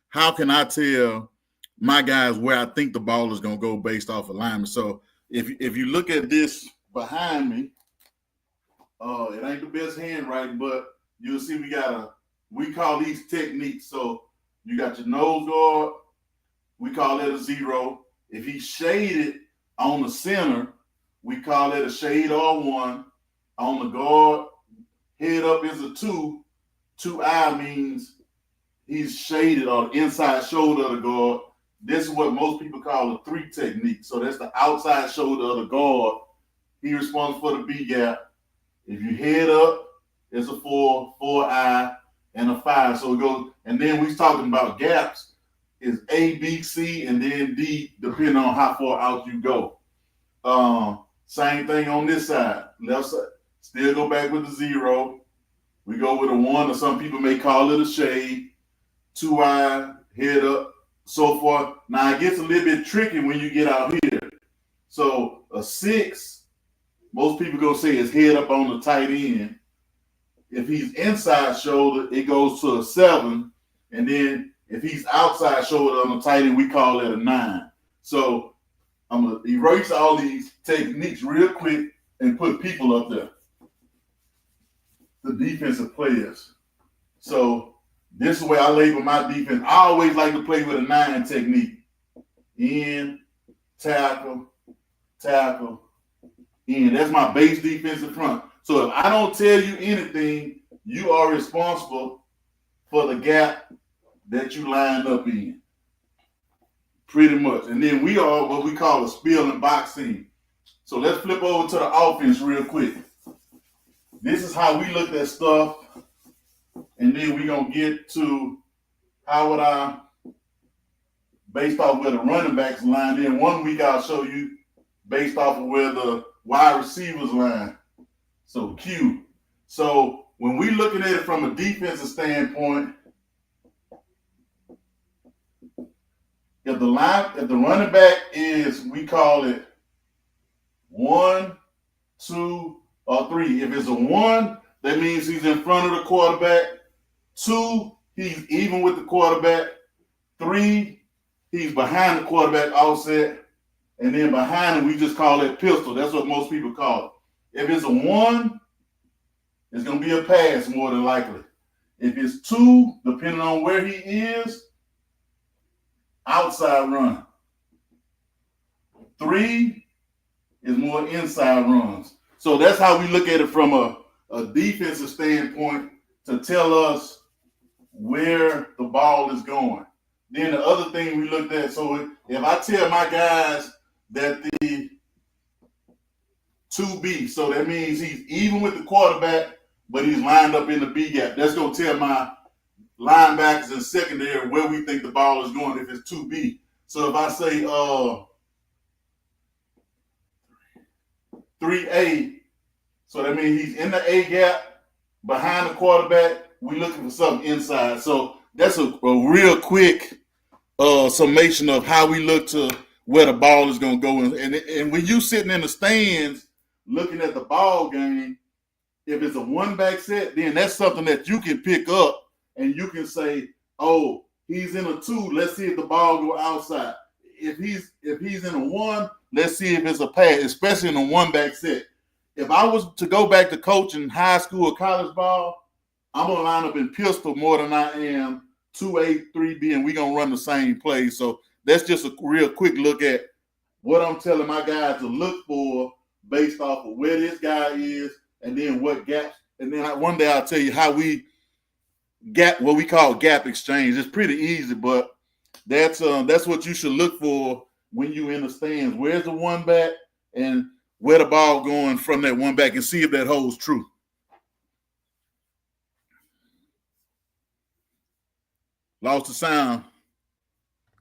How can I tell my guys where I think the ball is gonna go based off alignment? So if you look at this behind me, it ain't the best handwriting, but you'll see we call these techniques. So you got your nose guard, we call that a 0. If he's shaded on the center, we call that a shade or 1. On the guard, head up is a 2. 2-eye means he's shaded on the inside shoulder of the guard. This is what most people call a 3 technique. So that's the outside shoulder of the guard. He responds for the B gap. If you head up, it's a 4, 4-eye, and a 5. So it goes, and then we're talking about gaps. Is A, B, C, and then D, depending on how far out you go. Same thing on this side. Left side, still go back with the 0. We go with a 1, or some people may call it a shade. 2-eye, head up, so forth. Now it gets a little bit tricky when you get out here. So a 6, most people gonna say is head up on the tight end. If he's inside shoulder, it goes to a 7, and then if he's outside shoulder on the tight end, we call it a 9. So I'm going to erase all these techniques real quick and put people up there. The defensive players. So this is where I label my defense. I always like to play with a 9 technique. In, tackle, in. That's my base defensive front. So if I don't tell you anything, you are responsible for the gap that you line up in, pretty much. And then we are what we call a spill and box team. So let's flip over to the offense real quick. This is how we look at stuff, and then we're going to get to how would I, based off where the running backs line in. One week I'll show you based off of where the wide receivers line. So Q. So when we're looking at it from a defensive standpoint, if the running back is, we call it 1, 2, or 3. If it's a 1, that means he's in front of the quarterback. 2, he's even with the quarterback. 3, he's behind the quarterback offset. And then behind him, we just call it pistol. That's what most people call it. If it's a 1, it's going to be a pass more than likely. If it's 2, depending on where he is, outside run. 3 is more inside runs. So that's how we look at it from a defensive standpoint to tell us where the ball is going. Then the other thing we looked at, so if I tell my guys that the 2B, so that means he's even with the quarterback, but he's lined up in the B gap. That's going to tell my linebackers and secondary where we think the ball is going if it's 2B. So if I say 3A, so that means he's in the A gap behind the quarterback. We're looking for something inside. So that's a real quick summation of how we look to where the ball is going to go. And when you sitting in the stands looking at the ball game, if it's a 1-back set, then that's something that you can pick up and you can say, oh, he's in a 2. Let's see if the ball go outside. If he's in a 1, let's see if it's a pass, especially in a 1-back set. If I was to go back to coaching high school or college ball, I'm going to line up in pistol more than I am 2A, 3B, and we're going to run the same play. So that's just a real quick look at what I'm telling my guys to look for based off of where this guy is and then what gaps. And then one day I'll tell you how we gap, what we call gap exchange. It's pretty easy, but that's what you should look for when you in the stands. Where's the 1-back and where the ball going from that 1-back and see if that holds true. Lost the sound.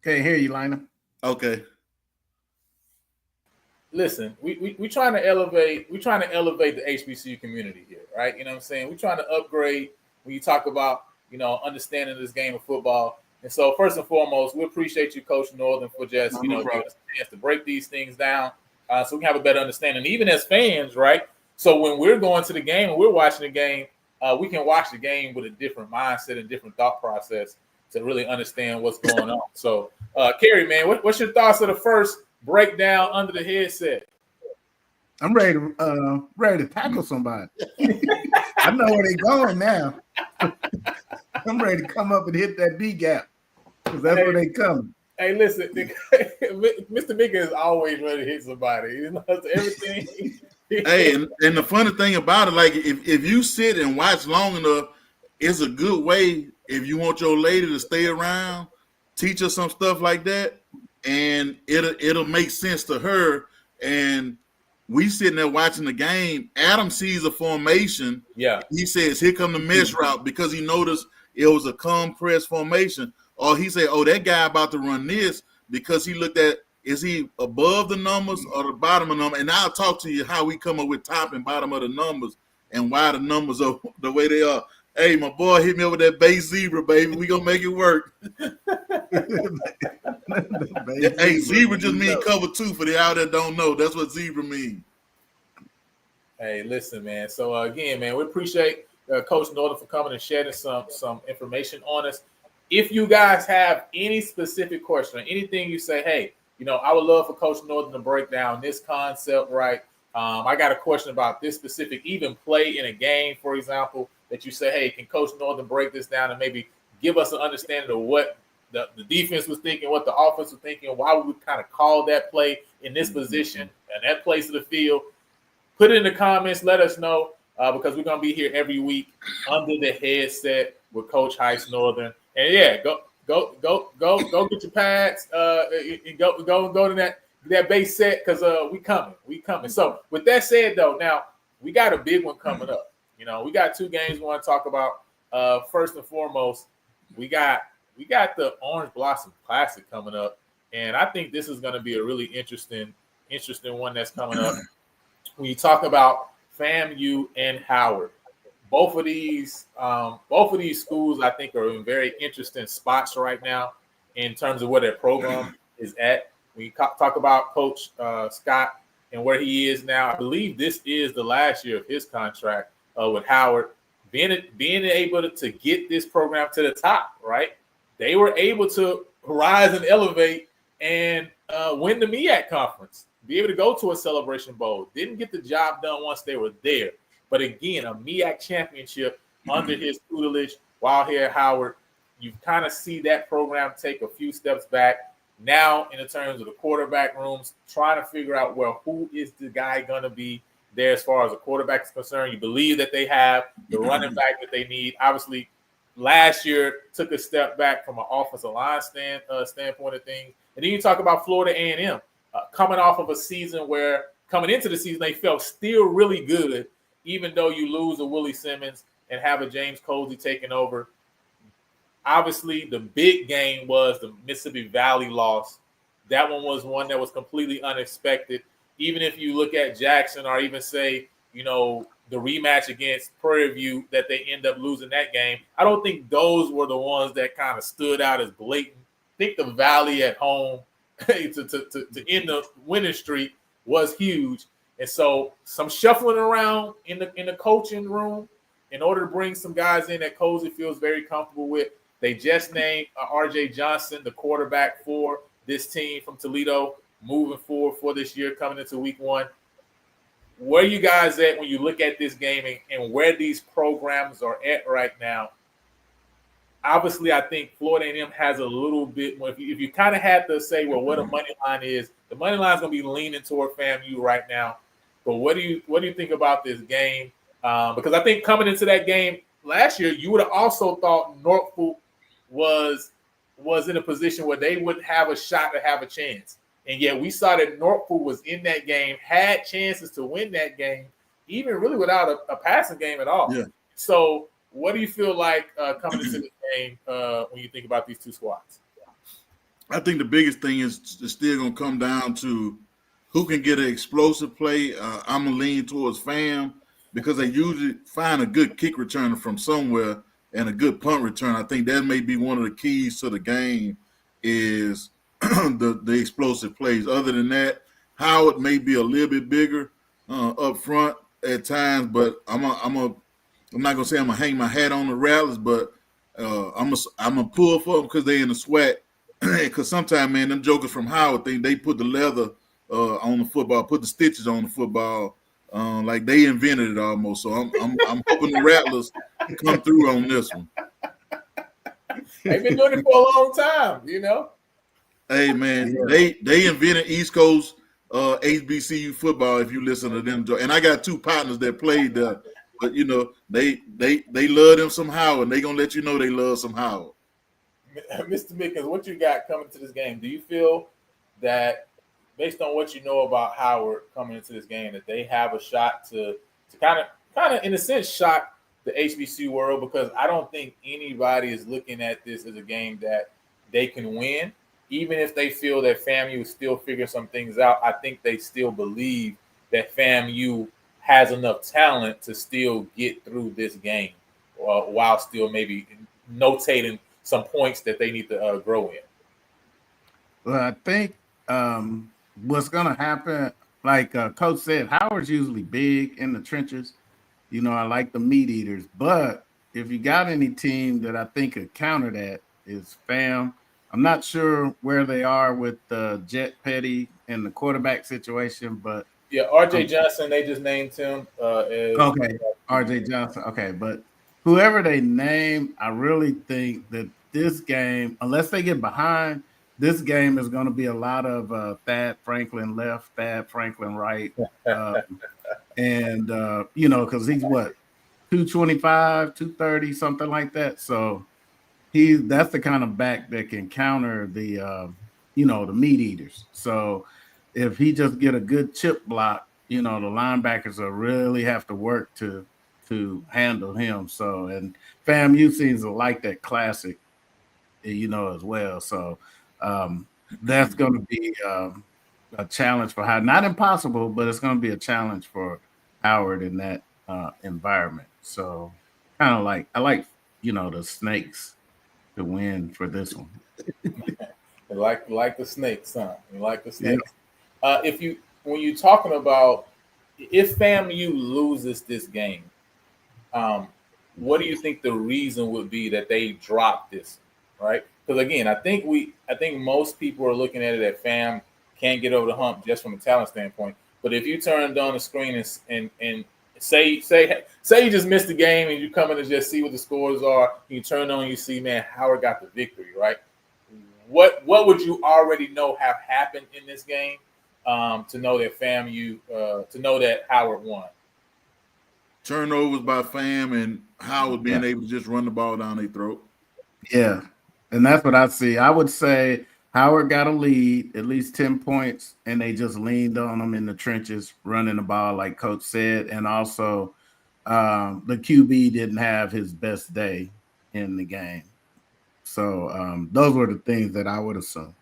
Can't hear you, Liner. Okay. Listen, we trying to elevate the HBCU community here, right? You know what I'm saying? We're trying to upgrade when you talk about, understanding this game of football. And so first and foremost, we appreciate you, Coach Northern, for just, giving us a chance to break these things down so we can have a better understanding. Even as fans, right? So when we're going to the game and we're watching the game, we can watch the game with a different mindset and different thought process to really understand what's going on. So, Kerry, man, what's your thoughts of the first breakdown under the headset? I'm ready to tackle somebody. I know where they're going now. I'm ready to come up and hit that B gap because that's where they come. Hey, listen, Mr. Mika is always ready to hit somebody. He knows everything. Hey, and the funny thing about it, like if you sit and watch long enough, it's a good way if you want your lady to stay around, teach her some stuff like that, and it'll make sense to her. And we sitting there watching the game. Adam sees a formation. Yeah. He says, "Here come the mesh route," because he noticed it was a compress formation. Or he said, "Oh, that guy about to run this," because he looked at, is he above the numbers or the bottom of the number? And I'll talk to you how we come up with top and bottom of the numbers and why the numbers are the way they are. Hey, my boy hit me over that base zebra, baby. We gonna make it work. Hey, zebra just mean cover 2 for the out that don't know. That's what zebra means. Hey, listen, man. So again, man, we appreciate Coach Northern for coming and shedding some information on us. If you guys have any specific question or anything you say, hey, I would love for Coach Northern to break down this concept, right? I got a question about this specific, even play in a game, for example, that you say, hey, can Coach Northern break this down and maybe give us an understanding of what the defense was thinking, what the offense was thinking, why we would kind of call that play in this position and that place of the field. Put it in the comments. Let us know because we're going to be here every week under the headset with Coach Heist Northern. And yeah, go get your pads. Go to that base set because we coming. So with that said, though, now we got a big one coming up. We got 2 games we want to talk about. First and foremost, we got the Orange Blossom Classic coming up, and I think this is going to be a really interesting one that's coming up. When you talk about FAMU and Howard, both of these schools I think are in very interesting spots right now in terms of where their program is at. When you talk about Coach Scott and where he is now, I believe this is the last year of his contract with Howard. being able to get this program to the top, right? They were able to rise and elevate and win the MEAC conference, be able to go to a Celebration Bowl. Didn't get the job done once they were there. But again, a MEAC championship under his tutelage while here at Howard, you kind of see that program take a few steps back. Now, in the terms of the quarterback rooms, trying to figure out, well, who is the guy going to be there as far as the quarterback is concerned. You believe that they have the running back that they need. Obviously, last year took a step back from an offensive line standpoint of things. And then you talk about Florida A&M coming off of a season where coming into the season they felt still really good, even though you lose a Willie Simmons and have a James Colsey taking over. Obviously, the big game was the Mississippi Valley loss. That one was one that was completely unexpected. Even if you look at Jackson or even say, you know, the rematch against Prairie View that they end up losing that game, I don't think those were the ones that kind of stood out as blatant. I think the Valley at home to end the winning streak was huge. And so some shuffling around in the coaching room in order to bring some guys in that Colsey feels very comfortable with. They just named R.J. Johnson, the quarterback for this team from Toledo, moving forward for this year coming into week one. Where you guys at when you look at this game and where these programs are at right now? Obviously, I think Florida A&M has a little bit more. If you kind of had to say, well, what a money line is, the money line is going to be leaning toward FAMU right now. But what do you think about this game? Because I think coming into that game last year, you would have also thought Norfolk was in a position where they would have a shot to have a chance. And yet we saw that Norfolk was in that game, had chances to win that game, even really without a passing game at all. Yeah. So what do you feel like coming into the game when you think about these two squads? I think the biggest thing is still going to come down to who can get an explosive play. I'm going to lean towards FAM because they usually find a good kick returner from somewhere and a good punt return. I think that may be one of the keys to the game is the explosive plays. Other than that, Howard may be a little bit bigger up front at times, but I'm not gonna say I'm gonna hang my hat on the Rattlers, but I'm gonna pull for them because they in the sweat. Because sometimes, man, them jokers from Howard think they put the leather on the football, put the stitches on the football, like they invented it almost. So I'm hoping the Rattlers come through on this one. They've been doing it for a long time, you know. Hey man, they invented East Coast HBCU football. If you listen to them, and I got two partners that played there, but you know they love them some Howard, and they gonna let you know they love some Howard. Mr. Mickens, what you got coming to this game? Do you feel that, based on what you know about Howard coming into this game, that they have a shot to kind of in a sense shock the HBCU world? Because I don't think anybody is looking at this as a game that they can win. Even if they feel that FAMU is still figuring some things out, I think they still believe that FAMU has enough talent to still get through this game while still maybe notating some points that they need to grow in. Well, I think what's going to happen, like Coach said, Howard's usually big in the trenches. You know, I like the meat eaters. But if you got any team that I think could counter that is FAM. I'm not sure where they are with Jet Petty and the quarterback situation, but yeah, R.J. Johnson, they just named him. Okay, R.J. Johnson. Okay, but whoever they name, I really think that this game, unless they get behind, this game is going to be a lot of Thad Franklin left, Thad Franklin right, and you know, because he's what 225, 230, something like that. So that's the kind of back that can counter the you know, the meat eaters. So if he just get a good chip block, you know, the linebackers will really have to work to handle him. So, and FAMU seems to like that classic, you know, as well. So that's going to be a challenge for Howard. Not impossible, but it's going to be a challenge for Howard in that environment. So kind of like, I like, you know, the Snakes to win for this one. like the Snakes, huh? You like the Snakes. Yeah. When you're talking about if FAMU loses this game, what do you think the reason would be that they dropped this, right? Because again, I think most people are looking at it that Fam can't get over the hump just from a talent standpoint. But if you turned on the screen and say you just missed the game and you come in to just see what the scores are, you turn on, you see, man, Howard got the victory, right? What would you already know have happened in this game to know that to know that Howard won? Turnovers by Fam and Howard being able to just run the ball down their throat. Yeah, and that's what I see. I would say Howard got a lead, at least 10 points, and they just leaned on him in the trenches, running the ball, like Coach said. And also, the QB didn't have his best day in the game. So those were the things that I would assume.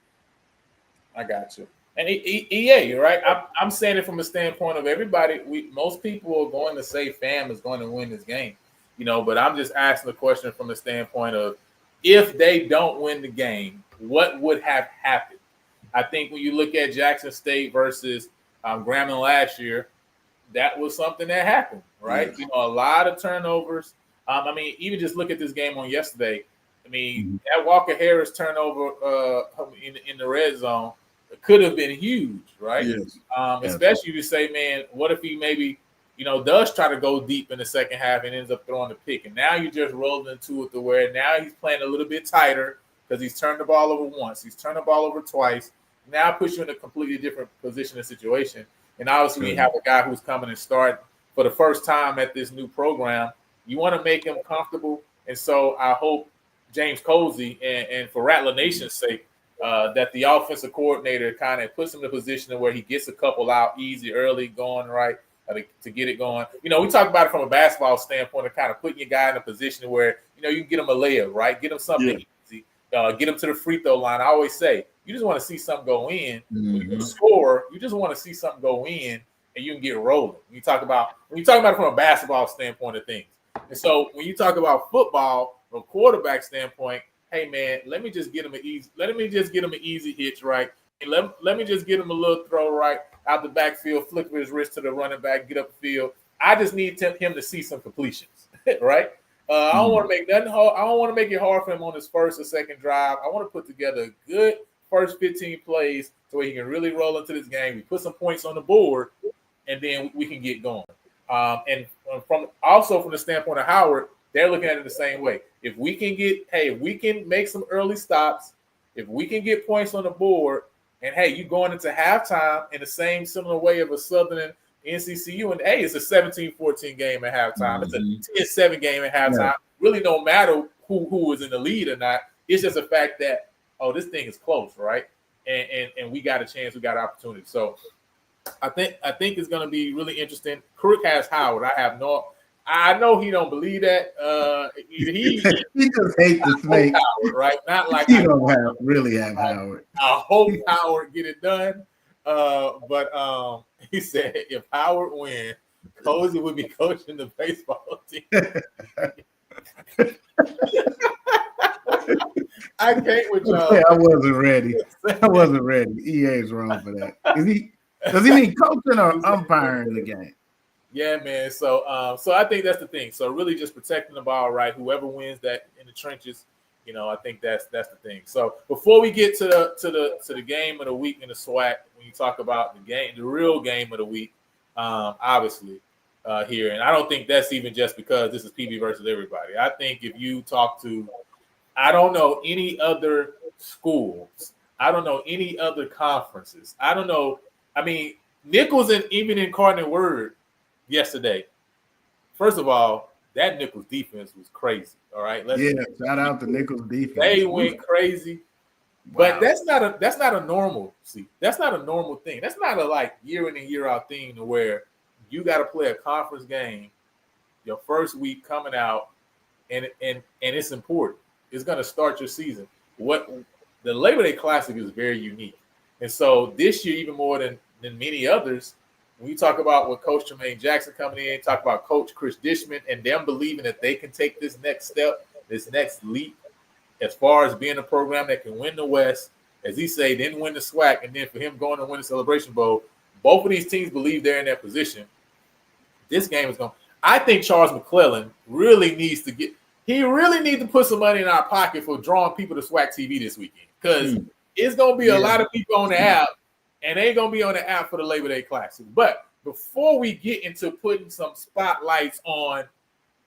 I got you. And EA, you're right. I'm saying it from a standpoint of everybody. Most people are going to say Fam is going to win this game, but I'm just asking the question from the standpoint of if they don't win the game, what would have happened? I think when you look at Jackson State versus Grambling last year, that was something that happened, right? Yes. A lot of turnovers. Even just look at this game on yesterday. That Walker Harris turnover in the red zone could have been huge, right? Yes. Especially if you say, man, what if he maybe, does try to go deep in the second half and ends up throwing the pick. And now you just rolled into it to where now he's playing a little bit tighter because he's turned the ball over once. He's turned the ball over twice. Now puts you in a completely different position and situation. And obviously we have a guy who's coming and start for the first time at this new program. You want to make him comfortable. And so I hope James Colsey and for Rattler Nation's sake, that the offensive coordinator kind of puts him in a position where he gets a couple out easy, early, going right to get it going. We talk about it from a basketball standpoint of kind of putting your guy in a position where, you can get him a layup, right? Get him something easy. Get him to the free throw line. I always say, you just want to see something go in. When you score, you just want to see something go in and you can get rolling. When you talk about it from a basketball standpoint of things. And so when you talk about football from a quarterback standpoint, hey man, let me just get him an easy hitch, right? And let me just get him a little throw right out the backfield, flick with his wrist to the running back, get up the field. I just need him to see some completions, right? I don't want to make nothing hard. I don't want to make it hard for him on his first or second drive. I want to put together a good first 15 plays so he can really roll into this game. We put some points on the board, and then we can get going. And from the standpoint of Howard, they're looking at it the same way. If we can make some early stops, if we can get points on the board, and hey, you going into halftime in the same similar way of a Southern and NCCU, and hey, it's a 17-14 game at halftime. It's a 10-7 game at halftime. Yeah. Really don't matter who is in the lead or not. It's just a fact that, this thing is close, right? And we got a chance, we got an opportunity. So I think it's going to be really interesting. Crook has Howard. I know he don't believe that. He just hates the snake, Howard, right? Not like he don't really have Howard. I hope Howard get it done. But he said if Howard wins, Cozy would be coaching the baseball team. I can't with y'all. I wasn't ready. EA's wrong for that. Does he mean coaching or umpiring the game? Yeah, man. So I think that's the thing. So really just protecting the ball, right? Whoever wins that in the trenches, I think that's the thing. So before we get to the game of the week in the SWAC, when you talk about the real game of the week, obviously here, and I don't think that's even just because this is PB versus everybody. I think if you talk to, I don't know any other schools, I don't know any other conferences, I don't know. Nichols and even in Cardinal Word yesterday. First of all, that Nichols defense was crazy. All right, shout out to Nichols defense. They went crazy, but that's not a normal. See, that's not a normal thing. That's not a year in and year out thing to where you got to play a conference game your first week coming out, and it's important. It's going to start your season. What the Labor Day Classic is very unique, and so this year even more than many others. When you talk about what Coach Jermaine Jackson coming in, talk about Coach Chris Dishman and them believing that they can take this next step, this next leap, as far as being a program that can win the West, as he say, then win the SWAC, and then for him going to win the Celebration Bowl. Both of these teams believe they're in that position. This game is going. I think Charles McClellan really needs to put some money in our pocket for drawing people to SWAC TV this weekend, because it's gonna be a lot of people on the app, and they ain't gonna be on the app for the Labor Day Classic. But before we get into putting some spotlights on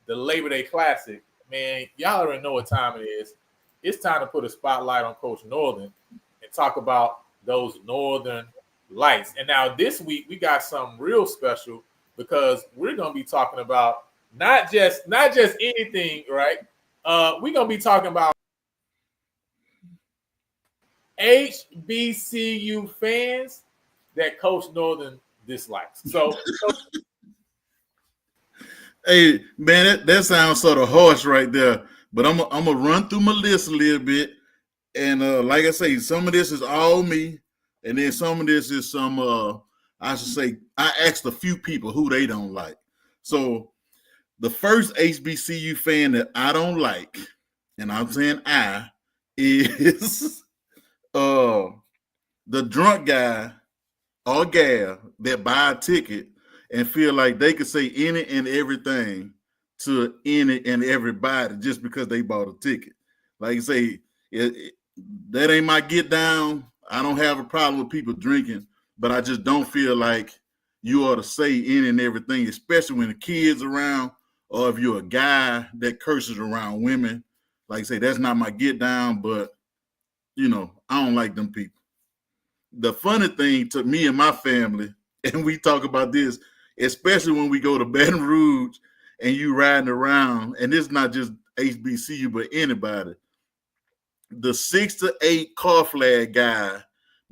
the Labor Day Classic, man, y'all already know what time it is. It's time to put a spotlight on Coach Northern and talk about those Northern Lights. And now this week we got something real special, because we're gonna be talking about not just anything, right? We're gonna be talking about HBCU fans that Coach Northern dislikes. So hey man, that sounds sort of harsh right there. But I'm gonna run through my list a little bit, and like I say, some of this is all me, and then some of this is some. I should say I asked a few people who they don't like. So the first HBCU fan that I don't like, and I'm saying is the drunk guy or gal that buy a ticket and feel like they could say any and everything to any and everybody just because they bought a ticket. Like you say, that ain't my get down. I don't have a problem with people drinking, but I just don't feel like you ought to say any and everything, especially when the kids around, or if you're a guy that curses around women. Like I say, that's not my get down, but I don't like them people. The funny thing to me and my family, and we talk about this, especially when we go to Baton Rouge and you riding around, and it's not just HBCU, but anybody, the 6 to 8 car flag guy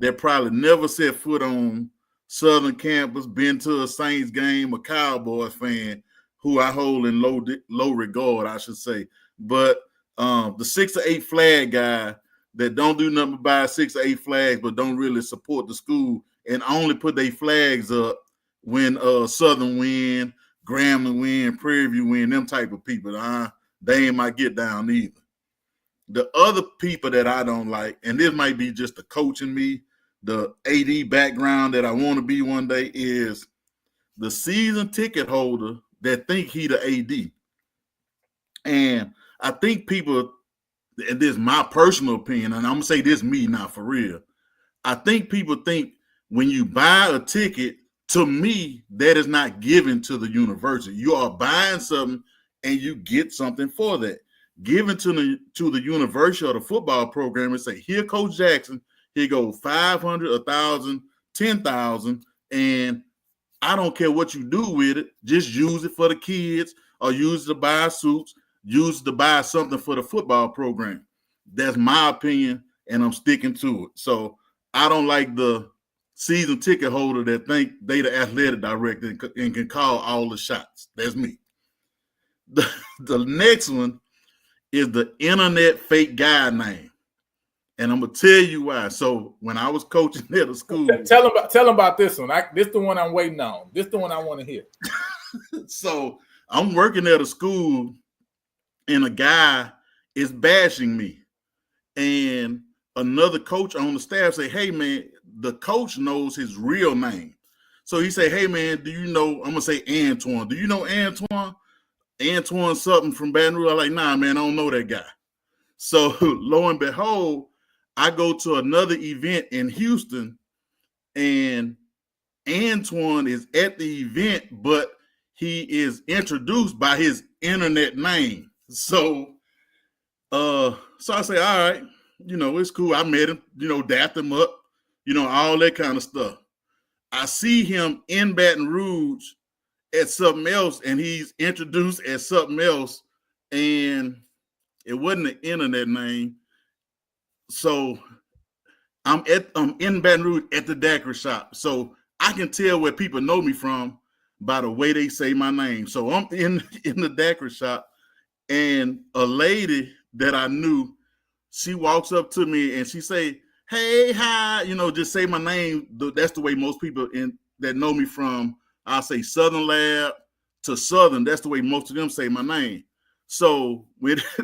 that probably never set foot on Southern campus, been to a Saints game, a Cowboys fan, who I hold in low regard, I should say. But the 6 to 8 flag guy that don't do nothing but buy 6 to 8 flags, but don't really support the school and only put their flags up when Southern win, Grambling win, Prairie View win, them type of people. They ain't my get down either. The other people that I don't like, and this might be just the coach in me, the AD background that I want to be one day, is the season ticket holder that think he the AD. And I think people, and this is my personal opinion, and I'm going to say this me now for real, I think people think when you buy a ticket, to me, that is not given to the university. You are buying something and you get something for that. Given to the university or the football program and say, here, Coach Jackson, here go 500, 1,000, 10,000, and I don't care what you do with it. Just use it for the kids, or use it to buy suits, use it to buy something for the football program. That's my opinion, and I'm sticking to it. So I don't like the season ticket holder that think they the athletic director and can call all the shots. That's me. The next one is the internet fake guy name. And I'm going to tell you why. So when I was coaching at a school. Tell them about this one. This the one I'm waiting on. This the one I want to hear. So I'm working at a school and a guy is bashing me. And another coach on the staff say, hey, man, the coach knows his real name. So he say, hey, man, do you know, I'm going to say Antoine. Do you know Antoine? Antoine something from Baton Rouge. I'm like, nah, man, I don't know that guy. So lo and behold, I go to another event in Houston, and Antoine is at the event, but he is introduced by his internet name. So I say, all right, it's cool. I met him, dapped him up, all that kind of stuff. I see him in Baton Rouge at something else, and he's introduced as something else, and it wasn't an internet name. So I'm in Baton Rouge at the daiquiri shop. So I can tell where people know me from by the way they say my name. So I'm in the daiquiri shop, and a lady that I knew, she walks up to me and she say, hey, hi, just say my name. That's the way most people that know me from, I'll say Southern Lab to Southern. That's the way most of them say my name. So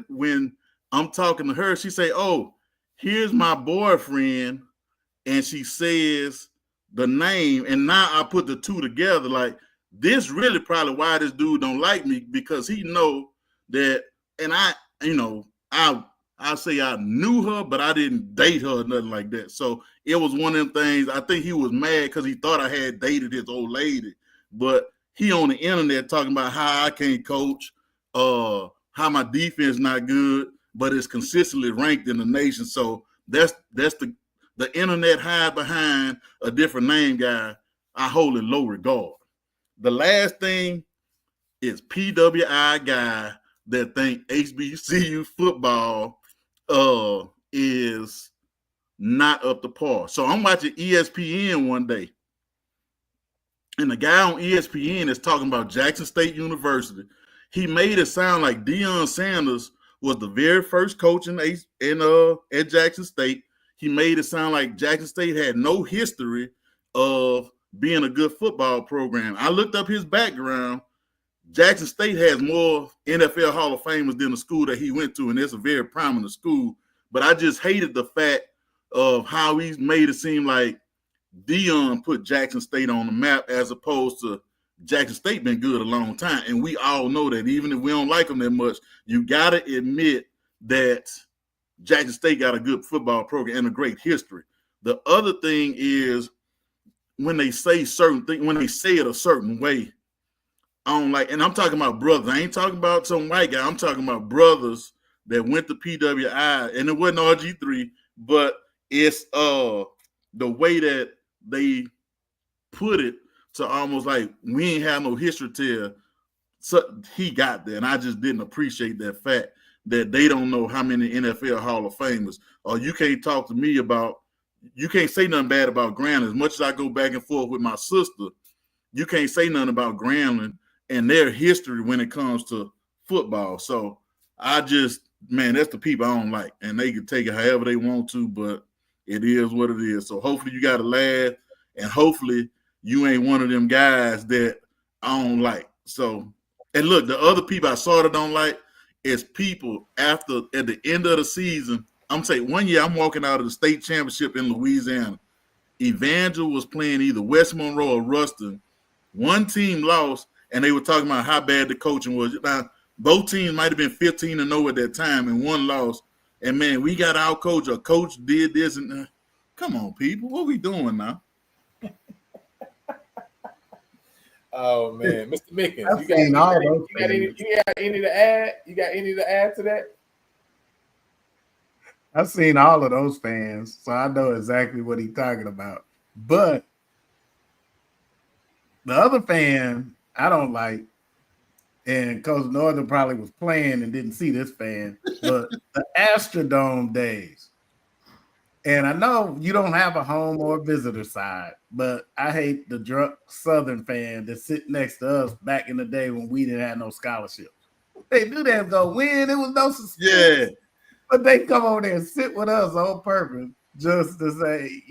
when I'm talking to her, she say, oh, here's my boyfriend. And she says the name. And now I put the two together. Like, this really probably why this dude don't like me, because he know that, and I'll say I knew her, but I didn't date her or nothing like that. So it was one of them things. I think he was mad because he thought I had dated his old lady, but he on the internet talking about how I can't coach, how my defense not good, but it's consistently ranked in the nation. So that's the internet hide behind a different name guy. I hold in low regard. The last thing is PWI guy that think HBCU football is not up to par. So I'm watching ESPN one day, and the guy on ESPN is talking about Jackson State University. He made it sound like Deion Sanders was the very first coach at Jackson State. He made it sound like Jackson State had no history of being a good football program. I looked up his background. Jackson State has more NFL Hall of Famers than the school that he went to, and it's a very prominent school. But I just hated the fact of how he made it seem like Deion put Jackson State on the map, as opposed to Jackson State been good a long time. And we all know that, even if we don't like them that much, you got to admit that Jackson State got a good football program and a great history. The other thing is, when they say certain things, when they say it a certain way, I don't like, and I'm talking about brothers. I ain't talking about some white guy. I'm talking about brothers that went to PWI, and it wasn't RG3, but it's the way that they put it, to almost like we ain't have no history till he got there. And I just didn't appreciate that fact that they don't know how many NFL Hall of Famers. Or you can't talk to me about, you can't say nothing bad about Grambling. As much as I go back and forth with my sister, you can't say nothing about Grambling and their history when it comes to football. So I just, man, that's the people I don't like. And they can take it however they want to, but it is what it is. So hopefully you got a laugh, and hopefully you ain't one of them guys that I don't like. So, and look, the other people I sort of don't like is people at the end of the season. I'm saying one year I'm walking out of the state championship in Louisiana. Evangel was playing either West Monroe or Ruston. One team lost, and they were talking about how bad the coaching was. Now, both teams might have been 15-0 at that time, and one lost. And man, we got our coach. Our coach did this, and come on, people, what we doing now? Oh man, Mr. Mickens, I've seen all those you got any to add? You got any to add to that? I've seen all of those fans, so I know exactly what he's talking about. But the other fan I don't like, and Coach Northern probably was playing and didn't see this fan, but the Astrodome days. And I know you don't have a home or visitor side, but I hate the drunk Southern fan that sit next to us back in the day when we didn't have no scholarships. They knew they was going to win. It was no suspense. Yeah. But they come over there and sit with us on purpose just to say,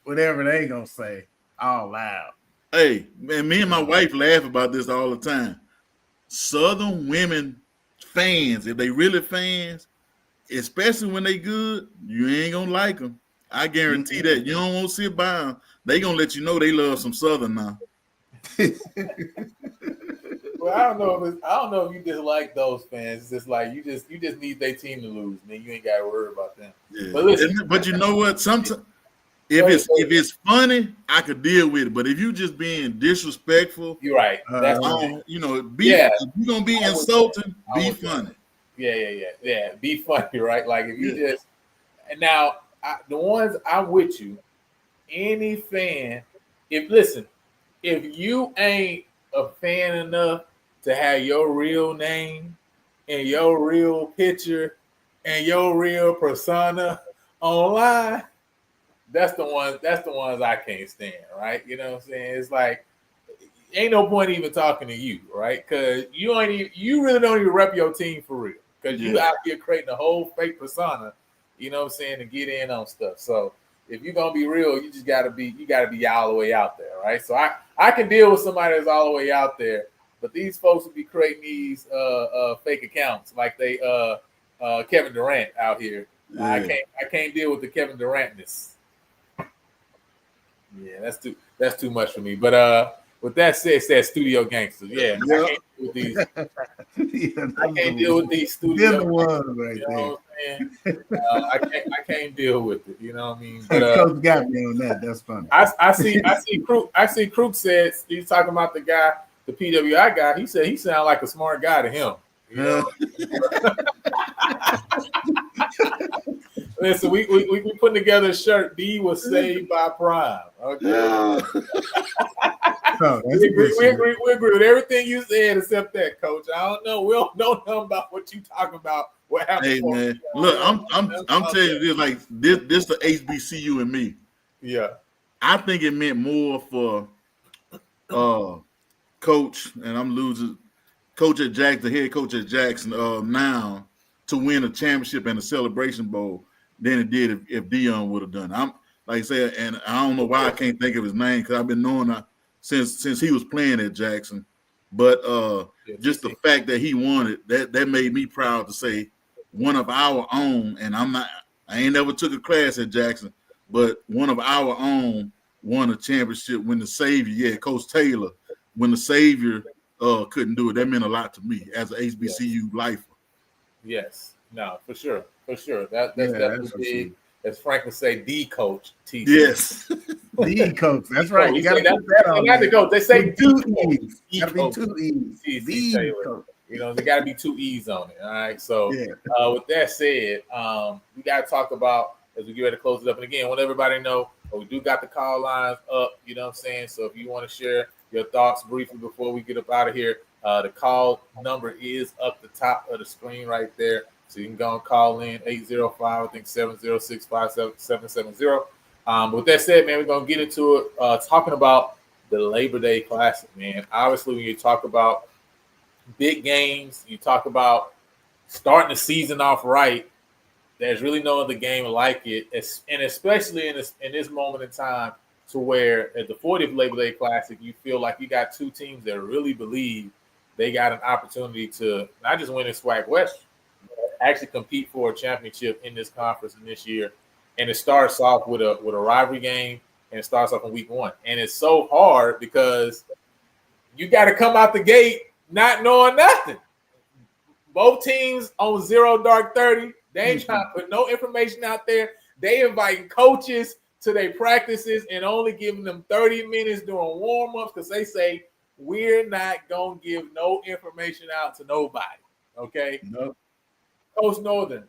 whatever they going to say all loud. Hey, man, me and my wife laugh about this all the time. Southern women fans, if they really fans, especially when they good, you ain't gonna like them. I guarantee that. You don't want to sit by them. They gonna let you know they love some Southern now. Well, I don't know if you just like those fans. It's just like you just need their team to lose, man. You ain't got to worry about them. Yeah. But listen, but you know what? Sometimes if it's funny, I could deal with it. But if you just being disrespectful, you're right. That's if you're gonna be insulting, be funny. Yeah. Be funny, right? Like if you just, and now the ones I'm with you, any fan, if you ain't a fan enough to have your real name and your real picture and your real persona online, that's the ones I can't stand, right? You know what I'm saying? It's like, ain't no point even talking to you, right? Because you really don't even rep your team for real. Because you out here creating a whole fake persona, you know what I'm saying, to get in on stuff. So if you're gonna be real, you gotta be all the way out there, right? So I can deal with somebody that's all the way out there, but these folks will be creating these fake accounts like they Kevin Durant out here. Yeah. I can't deal with the Kevin Durantness. Yeah, that's too much for me. But with that said, it's that studio gangsters. Yeah, Yeah. I can't deal with these. Yeah, I can't deal with these They're studio the ones right You there. know what I'm saying? I can't deal with it. You know what I mean? But Coach got me on that. That's funny. I see Krug said he's talking about the guy, the PWI guy. He said he sounded like a smart guy to him. You know? Listen, we putting together a shirt. D was saved by Prime. Okay. We agree with everything you said except that, Coach. I don't know. We don't know nothing about what you talking about. What happened? Hey man, look, I'm telling you this, like this the HBCU and me. Yeah. I think it meant more for coach, and I'm losing coach at Jackson, the head coach at Jackson now to win a championship and a Celebration Bowl than it did if Dion would have done it. I'm like I said, and I don't know why I can't think of his name because I've been knowing since he was playing at Jackson. But just the fact that he won it, that made me proud to say one of our own, and I ain't never took a class at Jackson, but one of our own won a championship when the Savior, Coach Taylor, when the Savior couldn't do it. That meant a lot to me as an HBCU lifer. Yes. No, for sure. That's definitely big. As Frank would say, the coach. TC. Yes. The coach. That's right. You got to put that on. Not the coach. They say two E's. The Got to be two E's. The coach. You know, there got to be two E's on it. All right. So, with that said, we got to talk about as we get ready to close it up. And again, I want everybody to know we do got the call lines up. You know what I'm saying? So if you want to share your thoughts briefly before we get up out of here, the call number is up the top of the screen right there. So you can go and call in 805, I think 706-5770. But with that said, man, we're going to get into it talking about the Labor Day Classic, man. Obviously, when you talk about big games, you talk about starting the season off right, there's really no other game like it, and especially in this moment in time to where at the 40th Labor Day Classic, you feel like you got two teams that really believe they got an opportunity to not just win in SWAC West, actually compete for a championship in this conference in this year. And it starts off with a rivalry game, and it starts off in week 1. And it's so hard because you got to come out the gate not knowing nothing. Both teams on 0 dark 30. They ain't trying to put no information out there. They inviting coaches to their practices and only giving them 30 minutes during warm-ups because they say, we're not going to give no information out to nobody. Okay? Nope. Coach Northern,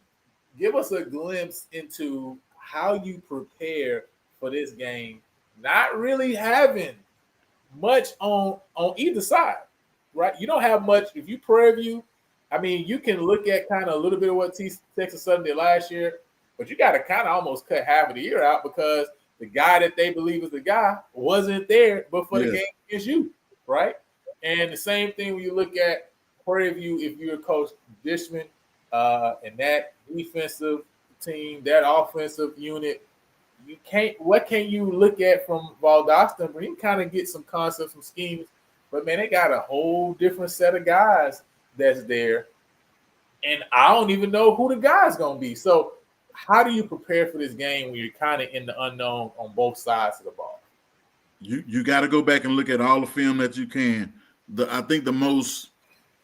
give us a glimpse into how you prepare for this game, not really having much on either side, right? You don't have much. If you Prairie View, I mean, you can look at kind of a little bit of what Texas Southern did last year, but you got to kind of almost cut half of the year out because the guy that they believe is the guy wasn't there before the game against you, right? And the same thing when you look at Prairie View, if you're Coach Dishman, and that defensive team, that offensive unit, what can you look at from Valdosta? You can kind of get some concepts, some schemes, but man, they got a whole different set of guys that's there. And I don't even know who the guy's going to be. So how do you prepare for this game when you're kind of in the unknown on both sides of the ball? You got to go back and look at all the film that you can. I think the most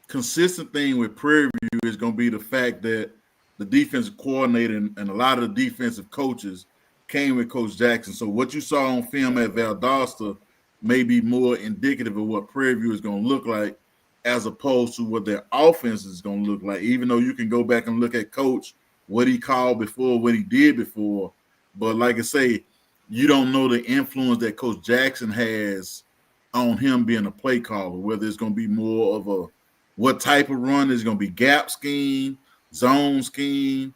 consistent thing with Prairie View is going to be the fact that the defensive coordinator and a lot of the defensive coaches came with Coach Jackson. So what you saw on film at Valdosta may be more indicative of what Prairie View is going to look like as opposed to what their offense is going to look like, even though you can go back and look at Coach, what he called before, what he did before. But like I say, you don't know the influence that Coach Jackson has on him being a play caller, whether it's going to be more of what type of run is going to be gap scheme, zone scheme,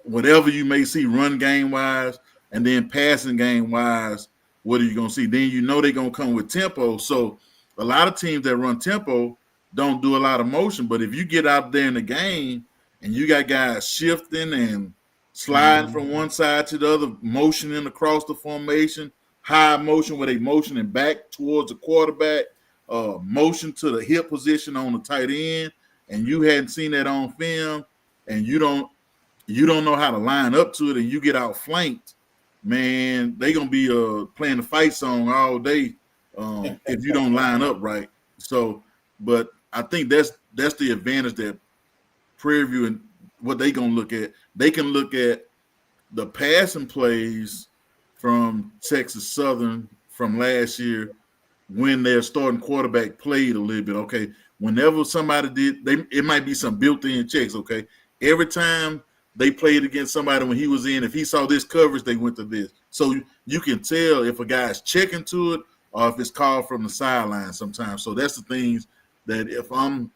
whatever you may see run game wise, and then passing game wise, what are you going to see? Then you know they're going to come with tempo. So a lot of teams that run tempo don't do a lot of motion, but if you get out there in the game and you got guys shifting and sliding from one side to the other, motioning across the formation, high motion where they motioning back towards the quarterback, motion to the hip position on the tight end, and you hadn't seen that on film, and you don't know how to line up to it, and you get outflanked, man, they gonna be playing the fight song all day if you don't line up right. So, but I think that's the advantage that Prairie View and what they gonna look at. They can look at the passing plays from Texas Southern from last year when their starting quarterback played a little bit. Okay, whenever somebody it might be some built-in checks. Okay, every time they played against somebody when he was in, if he saw this coverage, they went to this. So you can tell if a guy's checking to it or if it's called from the sideline sometimes. So that's the things that if I'm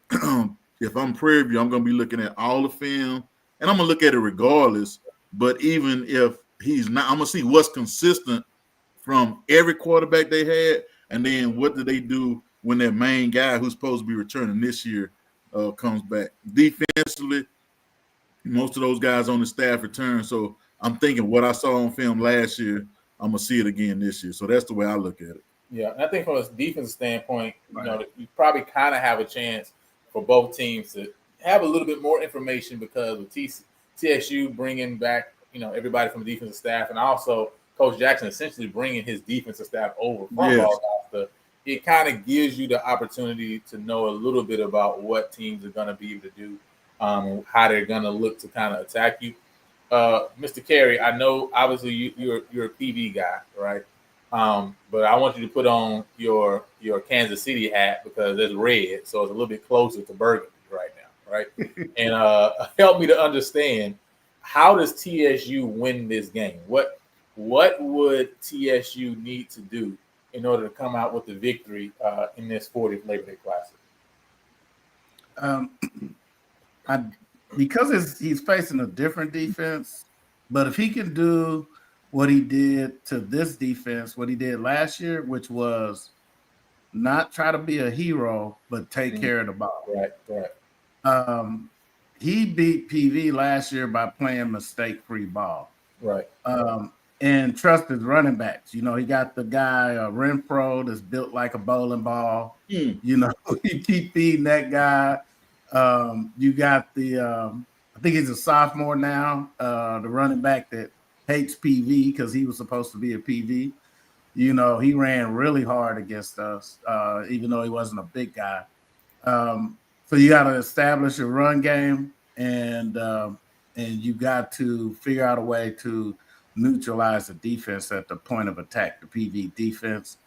if I'm Prairie View, I'm going to be looking at all the film, and I'm going to look at it regardless. But even if he's not, I'm going to see what's consistent from every quarterback they had, and then what do they do when their main guy who's supposed to be returning this year comes back. Defensively, most of those guys on the staff return. So I'm thinking what I saw on film last year, I'm going to see it again this year. So that's the way I look at it. Yeah, and I think from a defensive standpoint, you probably kind of have a chance for both teams to have a little bit more information because of TSU bringing back, everybody from the defensive staff, and also Coach Jackson essentially bringing his defensive staff over from Valdosta. It kind of gives you the opportunity to know a little bit about what teams are going to be able to do, how they're going to look to kind of attack you. Mr. Carey, I know obviously you're a PV guy, right? But I want you to put on your Kansas City hat because it's red, so it's a little bit closer to burgundy right now, right? And help me to understand, how does TSU win this game? What would TSU need to do in order to come out with the victory in this 40th Labor Day Classic? Because he's facing a different defense, but if he can do what he did to this defense, what he did last year, which was not try to be a hero, but take care of the ball. Right. He beat PV last year by playing mistake-free ball. Right. And trust his running backs. He got the guy, Renfro, that's built like a bowling ball. You keep feeding that guy. You got I think he's a sophomore now, the running back that hates PV because he was supposed to be a PV. He ran really hard against us, even though he wasn't a big guy. So you got to establish a run game, and you got to figure out a way to neutralize the defense at the point of attack, the PV defense.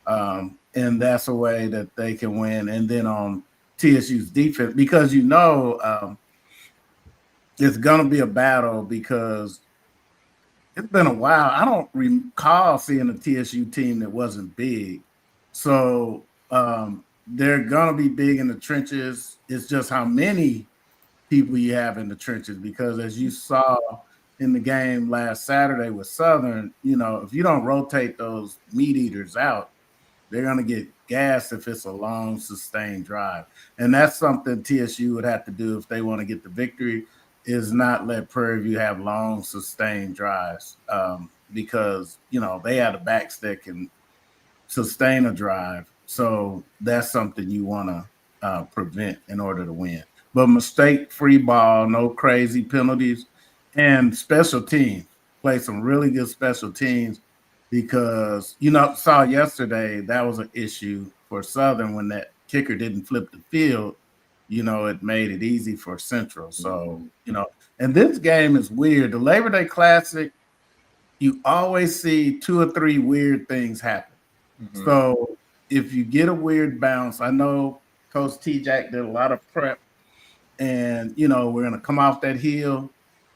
And that's a way that they can win. And then on TSU's defense, because it's going to be a battle because it's been a while. I don't recall seeing a TSU team that wasn't big. So they're going to be big in the trenches. It's just how many people you have in the trenches, because as you saw in the game last Saturday with Southern, if you don't rotate those meat eaters out, they're going to get gassed if it's a long, sustained drive. And that's something TSU would have to do if they want to get the victory, is not let Prairie View have long, sustained drives, because, they have the backs that can sustain a drive. So that's something you want to prevent in order to win. But mistake-free ball, no crazy penalties, and special teams. Play some really good special teams because, saw yesterday that was an issue for Southern when that kicker didn't flip the field. It made it easy for Central. So, and this game is weird. The Labor Day Classic, you always see 2 or 3 weird things happen. Mm-hmm. So if you get a weird bounce, I know Coach T-Jack did a lot of prep, and, we're going to come off that hill.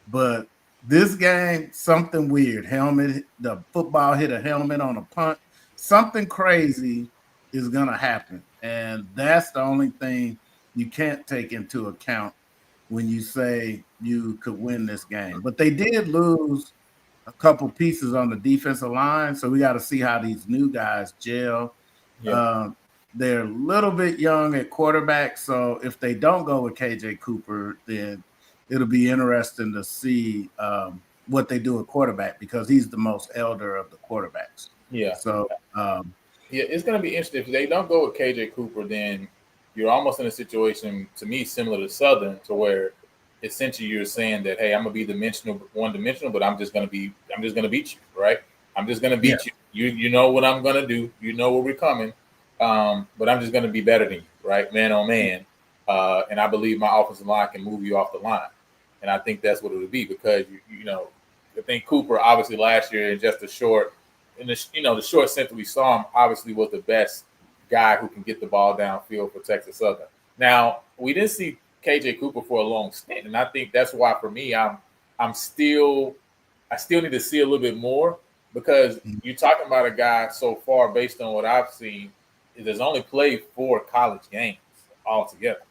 But this game, something weird. The football hit a helmet on a punt. Something crazy is going to happen. And that's the only thing you can't take into account when you say you could win this game. But they did lose a couple pieces on the defensive line, so we got to see how these new guys gel. Yeah. They're a little bit young at quarterback, so if they don't go with KJ Cooper, then it'll be interesting to see what they do at quarterback, because he's the most elder of the quarterbacks. Yeah. So, it's going to be interesting. If they don't go with KJ Cooper, then you're almost in a situation, to me, similar to Southern, to where essentially you're saying that, hey, I'm gonna be one-dimensional, but I'm just gonna beat you, right? I'm just gonna beat you. You know what I'm gonna do. You know where we're coming. But I'm just gonna be better than you, right, man on man. And I believe my offensive line can move you off the line, and I think that's what it would be because you know, I think Cooper obviously last year in just the short stint that we saw him obviously was the best guy who can get the ball downfield for Texas Southern. Now we didn't see KJ Cooper for a long stint, and I think that's why for me I still need to see a little bit more because you're talking about a guy so far based on what I've seen there's only played 4 college games altogether.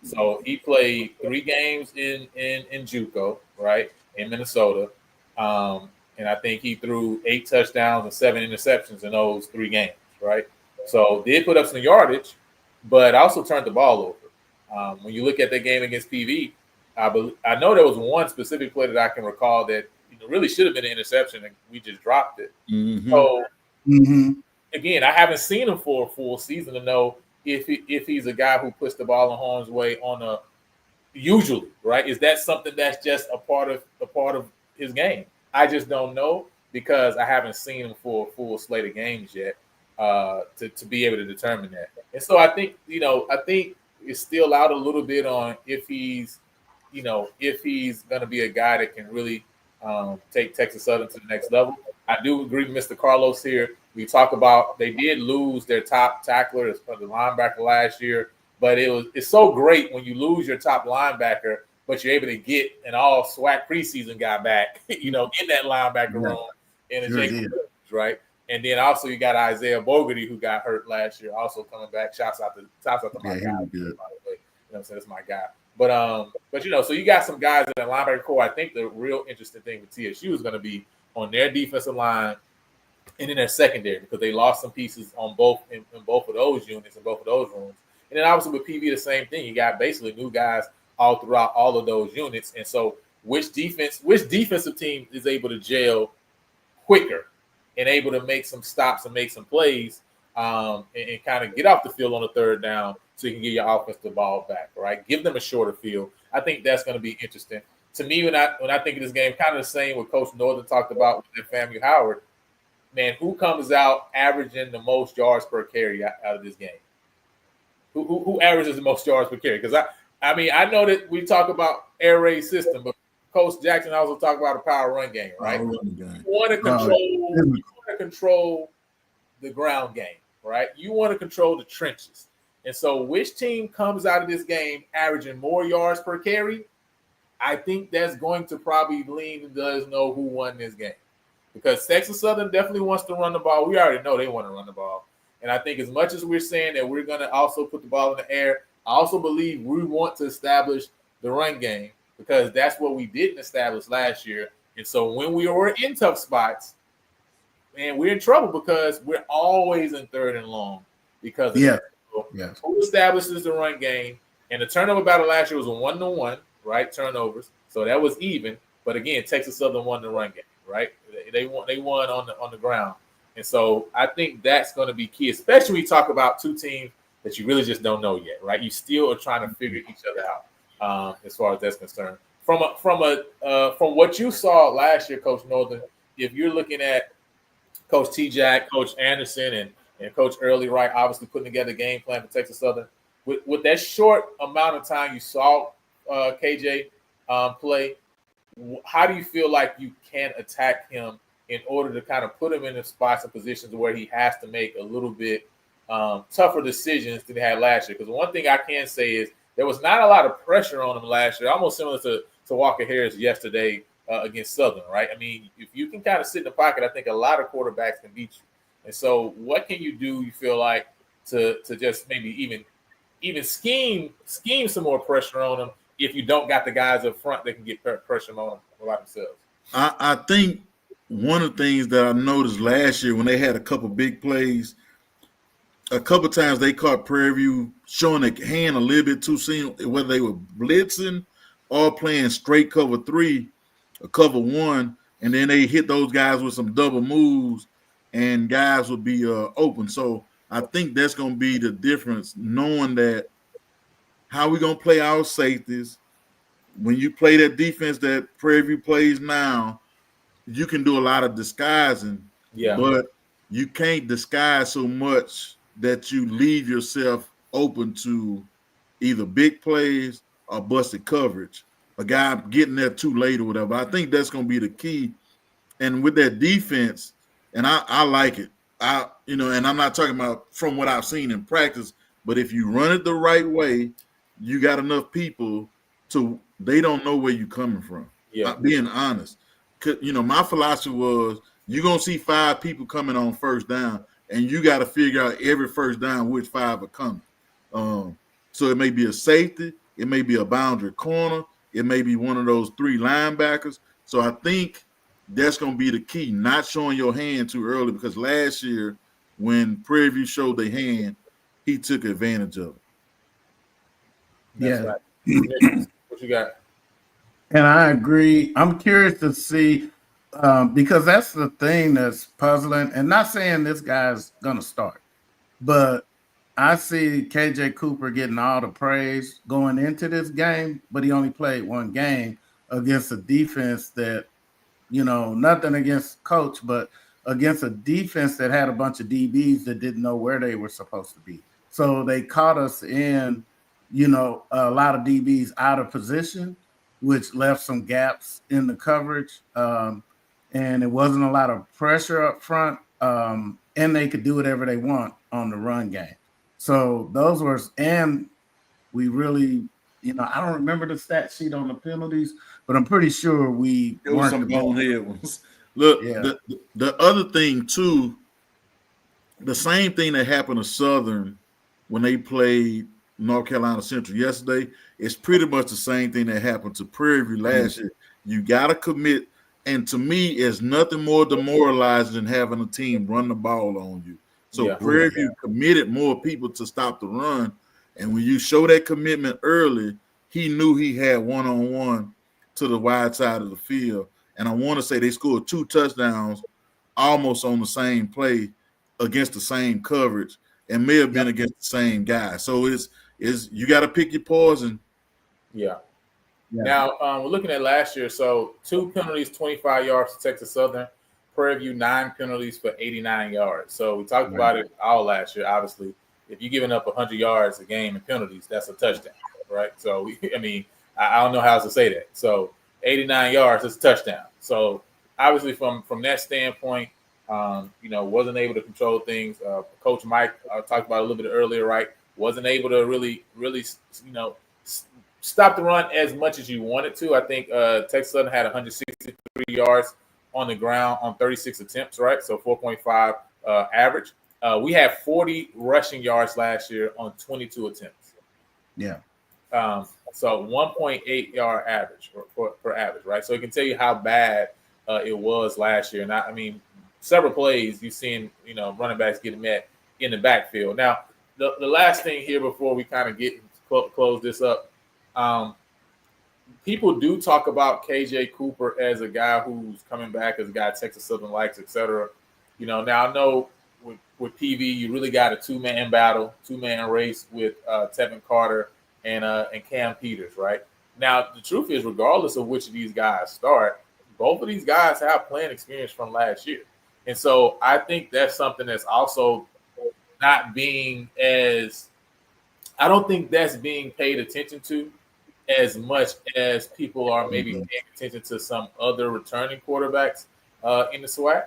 So he played 3 games in JUCO, right, in Minnesota, and I think he threw 8 touchdowns and 7 interceptions in those 3 games, right. So did put up some yardage, but also turned the ball over. When you look at that game against PV, I know there was one specific play that I can recall that really should have been an interception, and we just dropped it. Mm-hmm. So again, I haven't seen him for a full season to know if he's a guy who puts the ball in harm's way on a usually, right? Is that something that's just a part of his game? I just don't know because I haven't seen him for a full slate of games yet to be able to determine that. And so I think it's still out a little bit on if he's going to be a guy that can really take Texas Southern to the next level. I do agree with Mr. Carlos here. We talk about they did lose their top tackler as the linebacker last year, but it's so great when you lose your top linebacker, but you're able to get an all SWAC preseason guy back, in that linebacker room in the Jacob Williams, right? And then also you got Isaiah Bogarty who got hurt last year, also coming back. Shouts out to my guy. By the way. I'm saying, it's my guy. But so you got some guys in the linebacker core. I think the real interesting thing with TSU is going to be on their defensive line and in their secondary because they lost some pieces on both in both of those units in both of those rooms. And then obviously with PV the same thing. You got basically new guys all throughout all of those units. And so which defensive team is able to gel quicker and able to make some stops and make some plays and kind of get off the field on the third down so you can get your offense the ball back, right? Give them a shorter field. I think that's going to be interesting. To me, when I think of this game, kind of the same what Coach Northern talked about with FAMU Howard, man, who comes out averaging the most yards per carry out of this game? Who averages the most yards per carry? Because I know that we talk about air raid system, but Coach Jackson also talked about a power run game, right? You want to control the ground game, right? You want to control the trenches. And so which team comes out of this game averaging more yards per carry? I think that's going to probably lean and does know who won this game. Because Texas Southern definitely wants to run the ball. We already know they want to run the ball. And I think as much as we're saying that we're going to also put the ball in the air, I also believe we want to establish the run game because that's what we didn't establish last year. And so when we were in tough spots, man, we're in trouble because we're always in third and long because of that. So who establishes the run game? And the turnover battle last year was a 1-1, right? Turnovers. So that was even. But again, Texas Southern won the run game, right? They won on the ground. And so I think that's going to be key, especially when you talk about two teams that you really just don't know yet, right? You still are trying to figure each other out as far as that's concerned. From what you saw last year, Coach Northern, if you're looking at Coach T-Jack, Coach Anderson, and Coach Early Wright, obviously putting together a game plan for Texas Southern, with that short amount of time you saw KJ play, how do you feel like you can attack him in order to kind of put him in the spots and positions where he has to make a little bit tougher decisions than he had last year? Because one thing I can say is there was not a lot of pressure on him last year, almost similar to Walker Harris yesterday against Southern, right? I mean, if you can kind of sit in the pocket, I think a lot of quarterbacks can beat you. And so what can you do, you feel like, to just maybe even scheme some more pressure on him if you don't got the guys up front that can get pressure on them by themselves? I think one of the things that I noticed last year when they had a couple big plays, a couple times they caught Prairie View showing a hand a little bit too soon, whether they were blitzing or playing straight cover 3 or cover 1, and then they hit those guys with some double moves and guys would be open. So I think that's going to be the difference, knowing that how we going to play our safeties. When you play that defense that Prairie View plays now, you can do a lot of disguising. Yeah. But you can't disguise so much that you leave yourself open to either big plays or busted coverage. A guy getting there too late or whatever. I think that's going to be the key. And with that defense, and I like it. And I'm not talking about from what I've seen in practice, but if you run it the right way, you got enough people they don't know where you're coming from. Yeah. Being honest. My philosophy was you're going to see 5 people coming on first down, and you got to figure out every first down which 5 are coming. So it may be a safety, it may be a boundary corner, it may be one of those 3 linebackers. So I think that's going to be the key, not showing your hand too early, because last year when Prairie View showed their hand, he took advantage of it. That's right. What you got? And I agree. I'm curious to see because that's the thing that's puzzling. And not saying this guy's going to start, but I see KJ Cooper getting all the praise going into this game, but he only played one game against a defense that, nothing against coach, but against a defense that had a bunch of DBs that didn't know where they were supposed to be. So they caught us in, a lot of DBs out of position, which left some gaps in the coverage. And it wasn't a lot of pressure up front. And they could do whatever they want on the run game. So those were, and we really, I don't remember the stat sheet on the penalties, but I'm pretty sure there was some bonehead ones. Look, yeah. The other thing too, the same thing that happened to Southern when they played North Carolina Central yesterday, is pretty much the same thing that happened to Prairie View last year. You got to commit, and to me, it's nothing more demoralizing than having a team run the ball on you. So Prairie View committed more people to stop the run, and when you show that commitment early, he knew he had one-on-one to the wide side of the field. And I want to say they scored 2 touchdowns almost on the same play against the same coverage, and may have been against the same guy. So it's you got to pick your poison. Yeah. Now, we're looking at last year. So 2 penalties, 25 yards to Texas Southern. Prairie View 9 penalties for 89 yards. So we talked about it all last year. Obviously, if you're giving up 100 yards a game in penalties, that's a touchdown, right? So, I don't know how else to say that. So 89 yards is a touchdown. So obviously from that standpoint, wasn't able to control things. Coach Mike talked about it a little bit earlier, right? Wasn't able to really, stop the run as much as you wanted to. I think Texas Southern had 163 yards on the ground on 36 attempts, right? So 4.5 average. We had 40 rushing yards last year on 22 attempts. Yeah. So 1.8 yard average per average, right? So it can tell you how bad it was last year. And several plays you've seen, running backs getting met in the backfield. Now, the last thing here before we kind of get close this up, people do talk about KJ Cooper as a guy who's coming back, as a guy Texas Southern likes, etc. Now I know with PV, you really got a 2-man battle, 2-man race with Tevin Carter and Cam Peters, right? Now, the truth is, regardless of which of these guys start, both of these guys have playing experience from last year. And so I think that's something that's also not being I don't think that's being paid attention to as much as people are maybe paying attention to some other returning quarterbacks in the SWAC,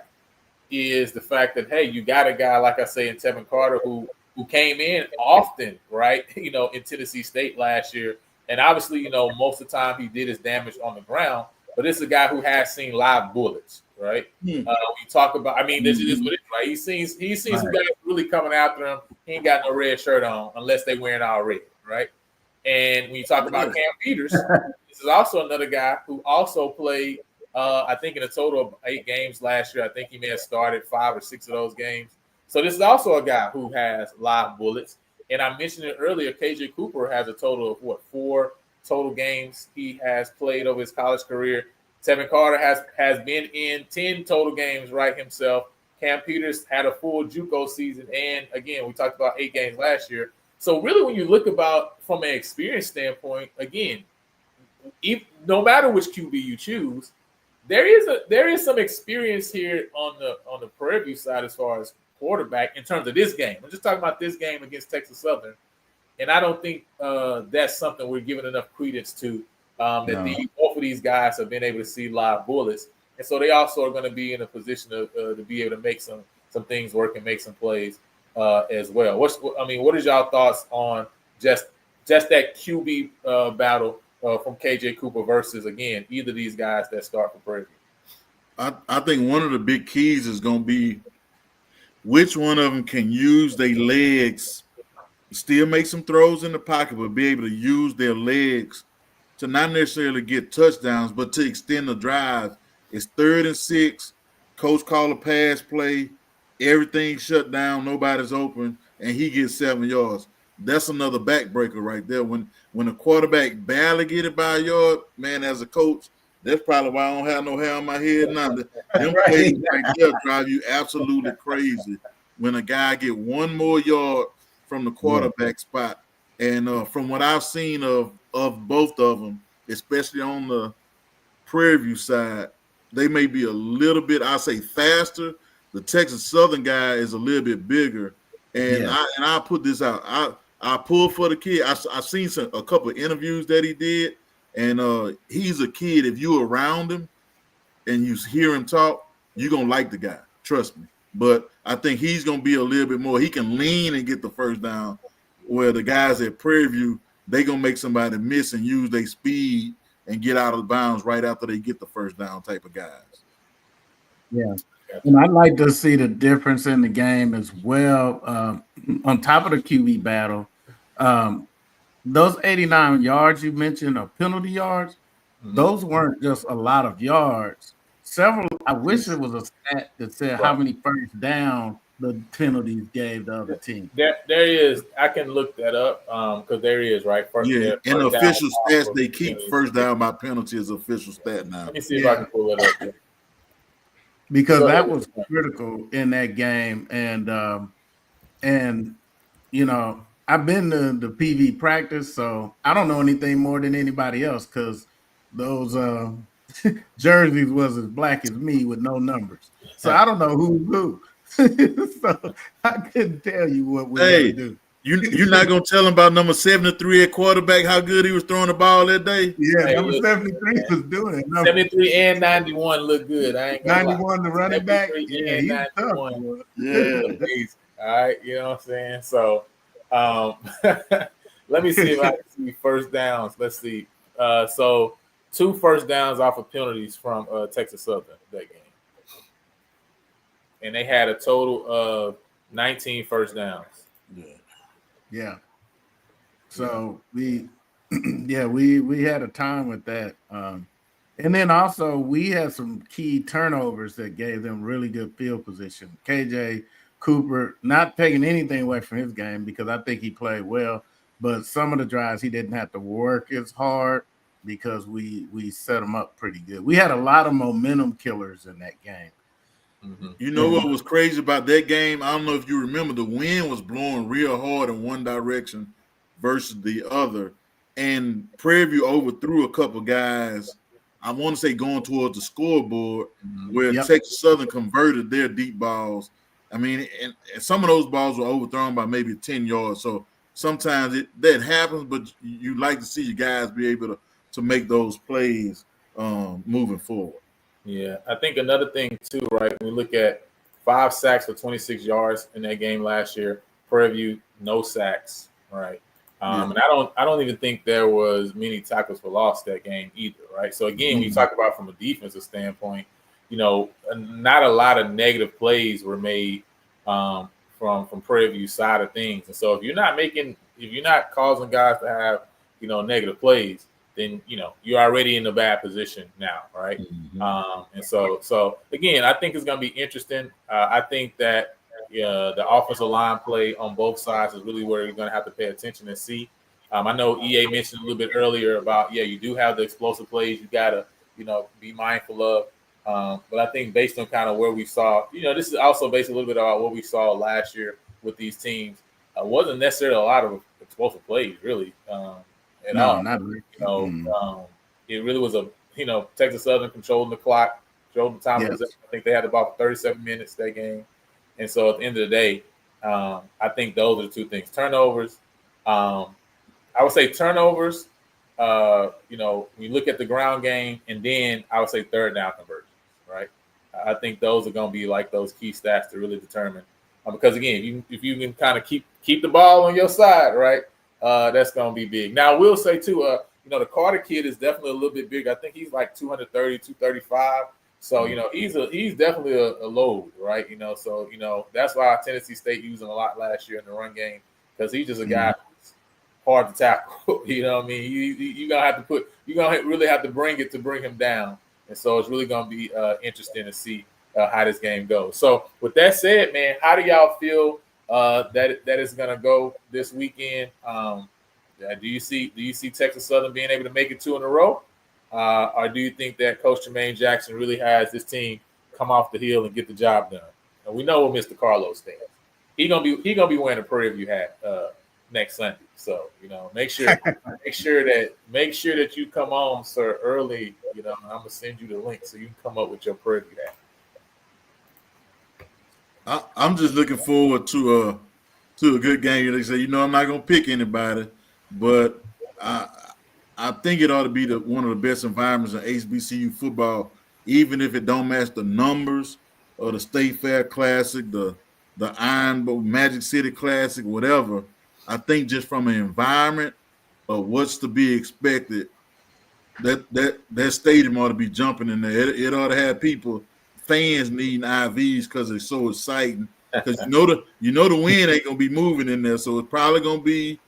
is the fact that, hey, you got a guy, like I say, in Tevin Carter, who came in often, right, in Tennessee State last year. And obviously, most of the time he did his damage on the ground, but it's a guy who has seen live bullets, right? We talk about, this is what it is, right? He's seen some guys really coming after him. He ain't got no red shirt on unless they wearing all red, right? And when you talk about Cam Peters, this is also another guy who also played, I think in a total of 8 games last year. I think he may have started 5 or 6 of those games. So this is also a guy who has live bullets. And I mentioned it earlier, KJ Cooper has a total of 4 total games he has played over his college career. Tevin Carter has been in 10 total games, right, himself. Cam Peters had a full JUCO season. And again, we talked about 8 games last year. So really, when you look about from an experience standpoint, again, no matter which QB you choose, there is some experience here on the Prairie View side as far as quarterback in terms of this game. I'm just talking about this game against Texas Southern, and I don't think that's something we're giving enough credence to. Both of these guys have been able to see live bullets, and so they also are going to be in a position to be able to make some things work and make some plays as well. What is y'all thoughts on just that QB battle from KJ Cooper versus, again, either of these guys that start for Prairie View? I think one of the big keys is going to be which one of them can use their legs, still make some throws in the pocket, but be able to use their legs to not necessarily get touchdowns, but to extend the drive. It's 3rd and 6. Coach call a pass play. Everything shut down. Nobody's open, and he gets 7 yards. That's another backbreaker right there. When a quarterback barely get it by a yard, man, as a coach, that's probably why I don't have no hair on my head now. Them plays right there drive you absolutely crazy when a guy get one more yard from the quarterback spot. And from what I've seen of both of them, especially on the Prairie View side, they may be a little bit, I'll say, faster. The Texas Southern guy is a little bit bigger. And I put this out. I pulled for the kid. I've seen a couple of interviews that he did, and he's a kid. If you're around him and you hear him talk, you're going to like the guy. Trust me. But I think he's going to be a little bit more. He can lean and get the first down, where the guys at Prairie View, they going to make somebody miss and use their speed and get out of bounds right after they get the first down type of guys. Yeah. And I'd like to see the difference in the game as well. On top of the QB battle, those 89 yards you mentioned are penalty yards. Those weren't just a lot of yards. I wish it was a stat that said how many first down the penalties gave the other team. There is. I can look that up because there is, right? In the official stats, they keep first down by penalty as official stat now. Let me see if I can pull it up here. Because that was critical in that game, and I've been to the PV practice, so I don't know anything more than anybody else because those jerseys was as black as me with no numbers, so I don't know who's who. So I couldn't tell you what we're gonna do. You're not gonna tell him about number 73 at quarterback, how good he was throwing the ball that day? Yeah, number 73 was doing it. 73 and 91 look good. I ain't gonna 91 the running back. Yeah, he's 91. Tough. Yeah. All right, you know what I'm saying? So let me see if I can see first downs. Let's see. So 2 first downs off of penalties from Texas Southern that game. And they had a total of 19 first downs. Yeah. So we had a time with that. And then also we had some key turnovers that gave them really good field position. KJ Cooper, not taking anything away from his game because I think he played well, but some of the drives he didn't have to work as hard because we set him up pretty good. We had a lot of momentum killers in that game. Mm-hmm. You know what was crazy about that game? I don't know if you remember, the wind was blowing real hard in one direction versus the other. And Prairie View overthrew a couple guys, I want to say going towards the scoreboard, where Texas Southern converted their deep balls. I mean, and some of those balls were overthrown by maybe 10 yards. So sometimes that happens, but you like to see your guys be able to make those plays moving forward. Yeah, I think another thing too, right? When we look at 5 sacks for 26 yards in that game last year, Prairie View, no sacks, right? And I don't even think there was many tackles for loss that game either, right? So again, when you talk about from a defensive standpoint, not a lot of negative plays were made from Prairie View side of things. And so if you're not causing guys to have negative plays, then you're already in a bad position now, right? And so again, I think it's going to be interesting. I think that the offensive line play on both sides is really where you're going to have to pay attention and see. I know EA mentioned a little bit earlier about you do have the explosive plays you got to be mindful of. But I think based on kind of where we saw, this is also based a little bit about what we saw last year with these teams. Wasn't necessarily a lot of explosive plays really. At all. Not really. It really was Texas Southern controlling the clock, controlling the time. Yes. I think they had the ball for 37 minutes that game. And so at the end of the day, I think those are the two things. Turnovers. I would say turnovers, when you look at the ground game, and then I would say third down conversions, right? I think those are going to be like those key stats to really determine. Because again, if you can kind of keep the ball on your side, right, that's going to be big. Now, I will say too, the Carter kid is definitely a little bit big. I think he's like 230, 235. So he's definitely a load, right? So that's why Tennessee State used him a lot last year in the run game, because he's just a guy who's hard to tackle. You know what I mean? You're gonna really have to bring it to bring him down. And so it's really gonna be interesting to see how this game goes. So with that said, man, how do y'all feel that it's gonna go this weekend? Do you see Texas Southern being able to make it 2 in a row? Or do you think that Coach Jermaine Jackson really has this team come off the hill and get the job done? And we know where Mr. Carlos stands. He gonna be wearing a Prairie View hat next Sunday. So make sure that you come on, sir, early. And I'm gonna send you the link so you can come up with your Prairie View hat. I'm just looking forward to a good game. They say, I'm not gonna pick anybody, but I think it ought to be one of the best environments in HBCU football, even if it don't match the numbers or the State Fair Classic, the Iron Bowl, Magic City Classic, whatever. I think just from an environment of what's to be expected, that stadium ought to be jumping in there. It ought to have fans needing IVs because it's so exciting. Because the wind ain't gonna be moving in there, so it's probably gonna be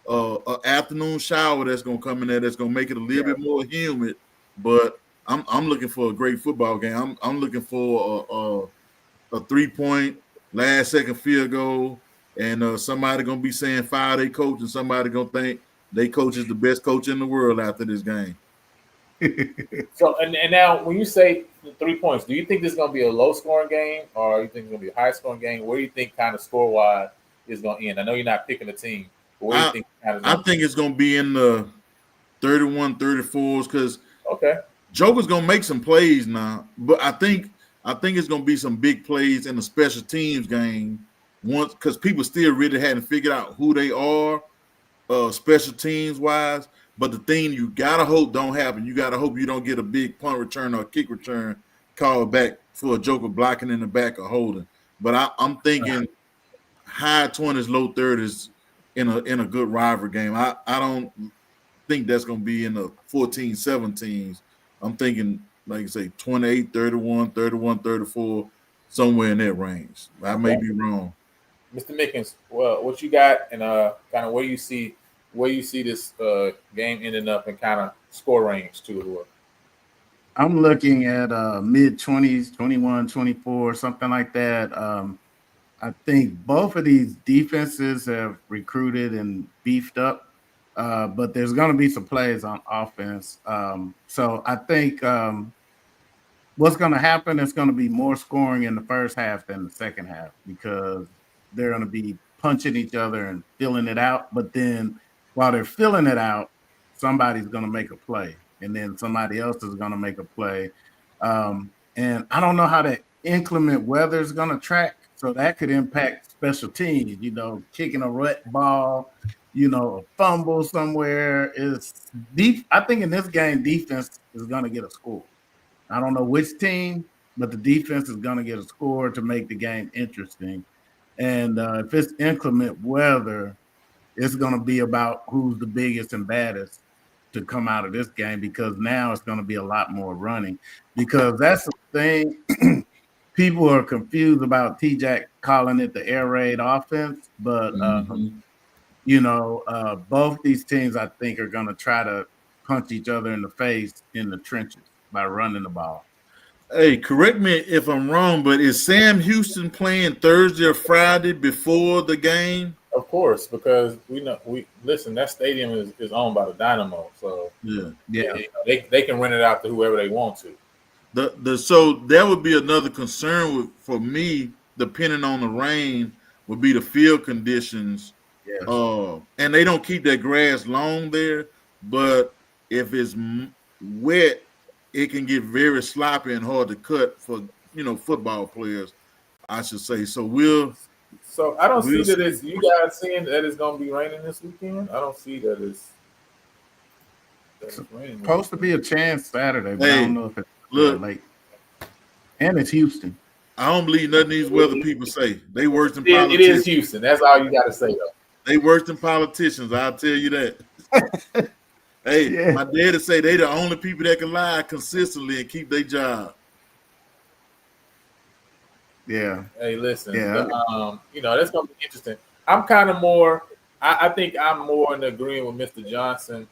an afternoon shower that's gonna come in there. That's gonna make it a little bit more humid. But I'm looking for a great football game. I'm looking for a 3-point last second field goal, and somebody gonna be saying fire their coach, and somebody gonna think they coach is the best coach in the world after this game. So and now when you say 3 points, do you think this is gonna be a low scoring game, or you think it's gonna be a high scoring game? Where do you think kind of score wise is gonna end? I know you're not picking a team, but where do you think I think it's gonna be in the 31-34s because Joker's gonna make some plays now, but I think it's gonna be some big plays in the special teams game once, because people still really hadn't figured out who they are special teams wise. But the thing you gotta hope don't happen. You gotta hope you don't get a big punt return or a kick return called back for a Joker blocking in the back or holding. But I'm thinking high 20s, low 30s in a good rivalry game. I don't think that's gonna be in the 14-17s. I'm thinking, like you say, 28-31, 31-34, somewhere in that range. I may be wrong. Mr. Mickens, well, what you got, and kind of where you see this game ending up in kind of score range too? I'm looking at mid-20s, 21, 24, something like that. I think both of these defenses have recruited and beefed up, but there's going to be some plays on offense. So I think what's going to happen is going to be more scoring in the first half than the second half, because they're going to be punching each other and filling it out. But then while they're filling it out, somebody's going to make a play, and then somebody else is going to make a play. And I don't know how that inclement weather is going to track, so that could impact special teams, kicking a rut ball, a fumble somewhere. Is deep. I think in this game, defense is going to get a score. I don't know which team, but the defense is going to get a score to make the game interesting. And if it's inclement weather, it's going to be about who's the biggest and baddest to come out of this game, because now it's going to be a lot more running, because that's the thing. People are confused about T-Jack calling it the air raid offense, but both these teams, I think, are going to try to punch each other in the face in the trenches by running the ball. Hey, correct me if I'm wrong, but is Sam Houston playing Thursday or Friday before the game? Of course, because listen, that stadium is owned by the Dynamo, so they can rent it out to whoever they want to. So that would be another concern for me, depending on the rain, would be the field conditions. Yes. And they don't keep that grass long there, but if it's wet it can get very sloppy and hard to cut for football players, I should say. So So I don't see we'll that see. it's you guys seeing that it's going to be raining this weekend. I don't see that it's raining. Supposed to be a chance Saturday, but I Hey, don't know if it's look, late. And it's Houston. I don't believe nothing these weather people say. They worse than It is politicians. Houston. That's all you got to say, though. They worse than politicians. I'll tell you that. Hey, Yeah. my daddy say they the only people that can lie consistently and keep their job. Yeah. Hey, listen. Yeah. That's going to be interesting. I'm kind of more. I think I'm more in agreement with Mr. Johnson.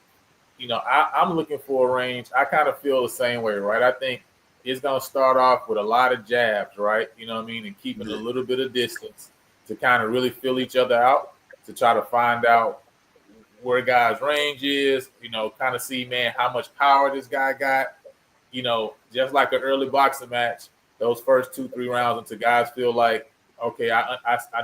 I'm looking for a range. I kind of feel the same way, right? I think it's going to start off with a lot of jabs, right? You know what I mean? And keeping a little bit of distance to kind of really feel each other out, to try to find out where guys' range is, kind of see, man, how much power this guy got. Just like an early boxing match, those first 2-3 rounds until guys feel like, okay, I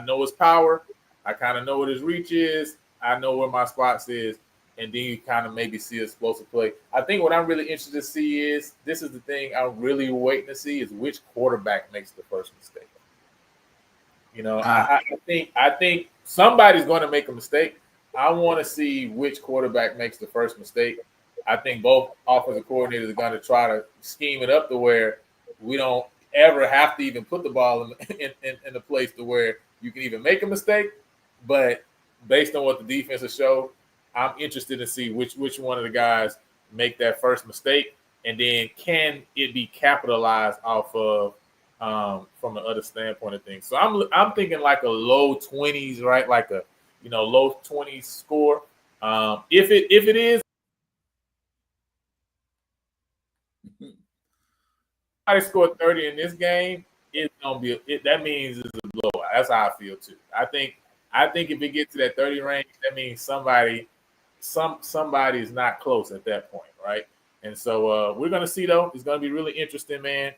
know his power. I kind of know what his reach is. I know where my spots is. And then you kind of maybe see explosive play. I think what I'm really interested to see is, this is the thing I'm really waiting to see, is which quarterback makes the first mistake. I think somebody's going to make a mistake. I want to see which quarterback makes the first mistake. I think both offensive coordinators are going to try to scheme it up to where we don't ever have to even put the ball in a place to where you can even make a mistake. But based on what the defense has showed, I'm interested to see which one of the guys make that first mistake, and then can it be capitalized off of from the other standpoint of things. So I'm thinking like a low 20s, right? Like a low 20s score. If it is, I scored 30 in this game, it's gonna be that means it's a blowout. That's how I feel too. I think if it gets to that 30 range, that means somebody is not close at that point, right? And so we're gonna see though. It's gonna be really interesting, man.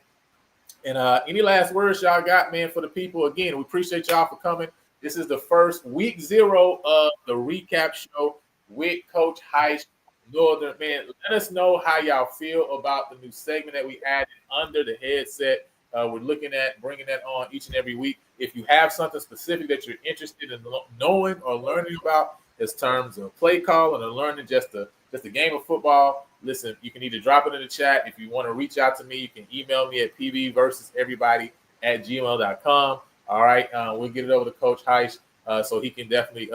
And any last words y'all got, man, for the people? Again, we appreciate y'all for coming. This is the first week 0 of the recap show with Coach Heiss Northern. Man, let us know how y'all feel about the new segment that we added under the headset. We're looking at bringing that on each and every week. If you have something specific that you're interested in knowing or learning about, as terms of play calling or learning just the game of football, listen, you can either drop it in the chat. If you want to reach out to me, you can email me at pbversuseverybody@gmail.com. All right, we'll get it over to Coach Heiss, so he can definitely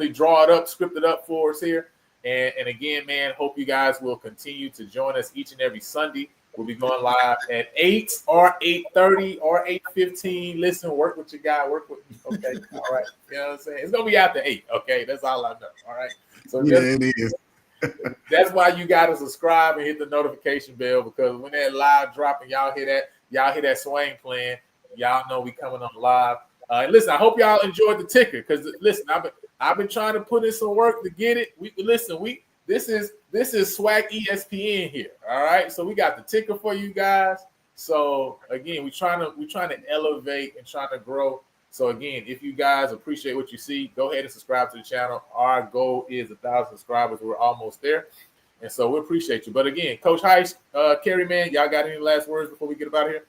draw it up, script it up for us here. And again, man, hope you guys will continue to join us each and every Sunday. We'll be going live at 8 or 8:30 or 8:15. Listen, work with your guy. Work with me. Okay. All right. You know what I'm saying? It's going to be after 8. Okay. That's all I know. All right. So it is. That's why you got to subscribe and hit the notification bell, because when that live drop and y'all hear that swing playing, y'all know we coming on live. And listen, I hope y'all enjoyed the ticker, because listen, I've been trying to put in some work to get it. This is Swag ESPN here. All right. So we got the ticker for you guys. So again, we're trying to elevate and trying to grow. So again, if you guys appreciate what you see, go ahead and subscribe to the channel. Our goal is 1,000 subscribers. We're almost there. And so we appreciate you. But again, Coach Heiss, Kerry, man, y'all got any last words before we get out of here?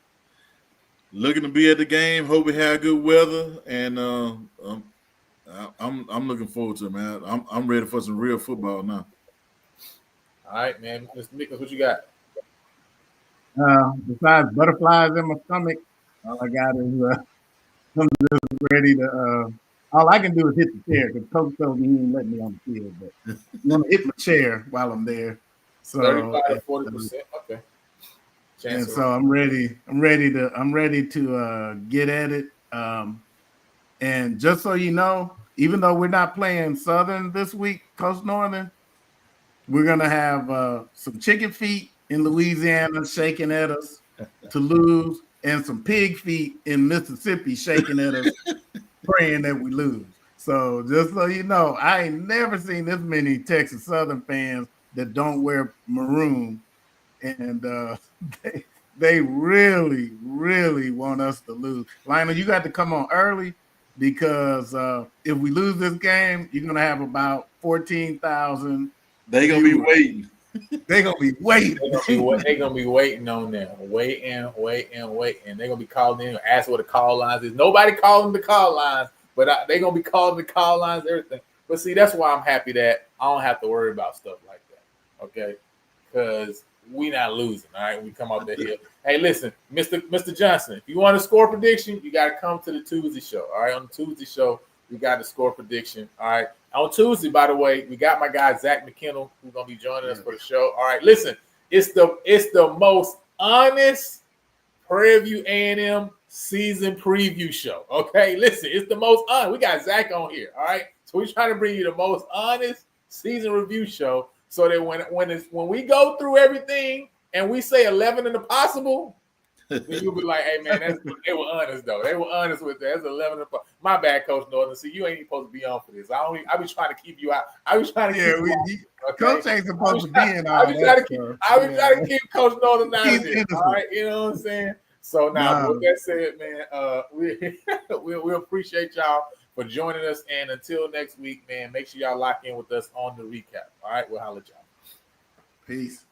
Looking to be at the game. Hope we have good weather, and I'm looking forward to it, man. I'm ready for some real football now. All right, man. Mr. Nichols, what you got? Besides butterflies in my stomach, all I got is I'm just ready to. All I can do is hit the chair, because Coach told me he didn't let me on the field, but I'm gonna hit my chair while I'm there. So 35 to 40%. Okay. And so I'm ready to get at it. And just so you know, even though we're not playing Southern this week, Coach Northern, we're gonna have some chicken feet in Louisiana shaking at us to lose, and some pig feet in Mississippi shaking at us, praying that we lose. So just so you know, I ain't never seen this many Texas Southern fans that don't wear maroon, and they really, really want us to lose. Lionel, you got to come on early, because if we lose this game, you're gonna have about 14,000. They gonna be waiting. They're gonna be waiting. They're gonna be waiting on them, waiting. They're gonna be calling in, ask what the call lines is. Nobody calling the call lines, but they're gonna be calling the call lines, everything. But see, that's why I'm happy that I don't have to worry about stuff like that. Okay, because we not losing. All right, we come out there hill. Hey, listen, Mr. Johnson, if you want a score prediction, you got to come to the Tuesday show. All right, on the Tuesday show, we got the score prediction. All right. On Tuesday, by the way, we got my guy Zach McKinnell who's gonna be joining us for the show. All right, listen, it's the most honest Prairie View A&M season preview show. Okay, listen, it's the most honest. We got Zach on here. All right, so we're trying to bring you the most honest season review show, so that when we go through everything and we say 11 in the possible, then you'll be like, hey man, they were honest though. They were honest with that. That's 11. My bad, Coach Norton. See, you ain't even supposed to be on for this. I be trying to keep you out. I be trying to keep you out. Okay? Coach ain't supposed to be in all that. I be trying to keep Coach Norton out of this. All right, you know what I'm saying? So now, with that said, man, we appreciate y'all for joining us. And until next week, man, make sure y'all lock in with us on the recap. All right, we'll holler at y'all. Peace.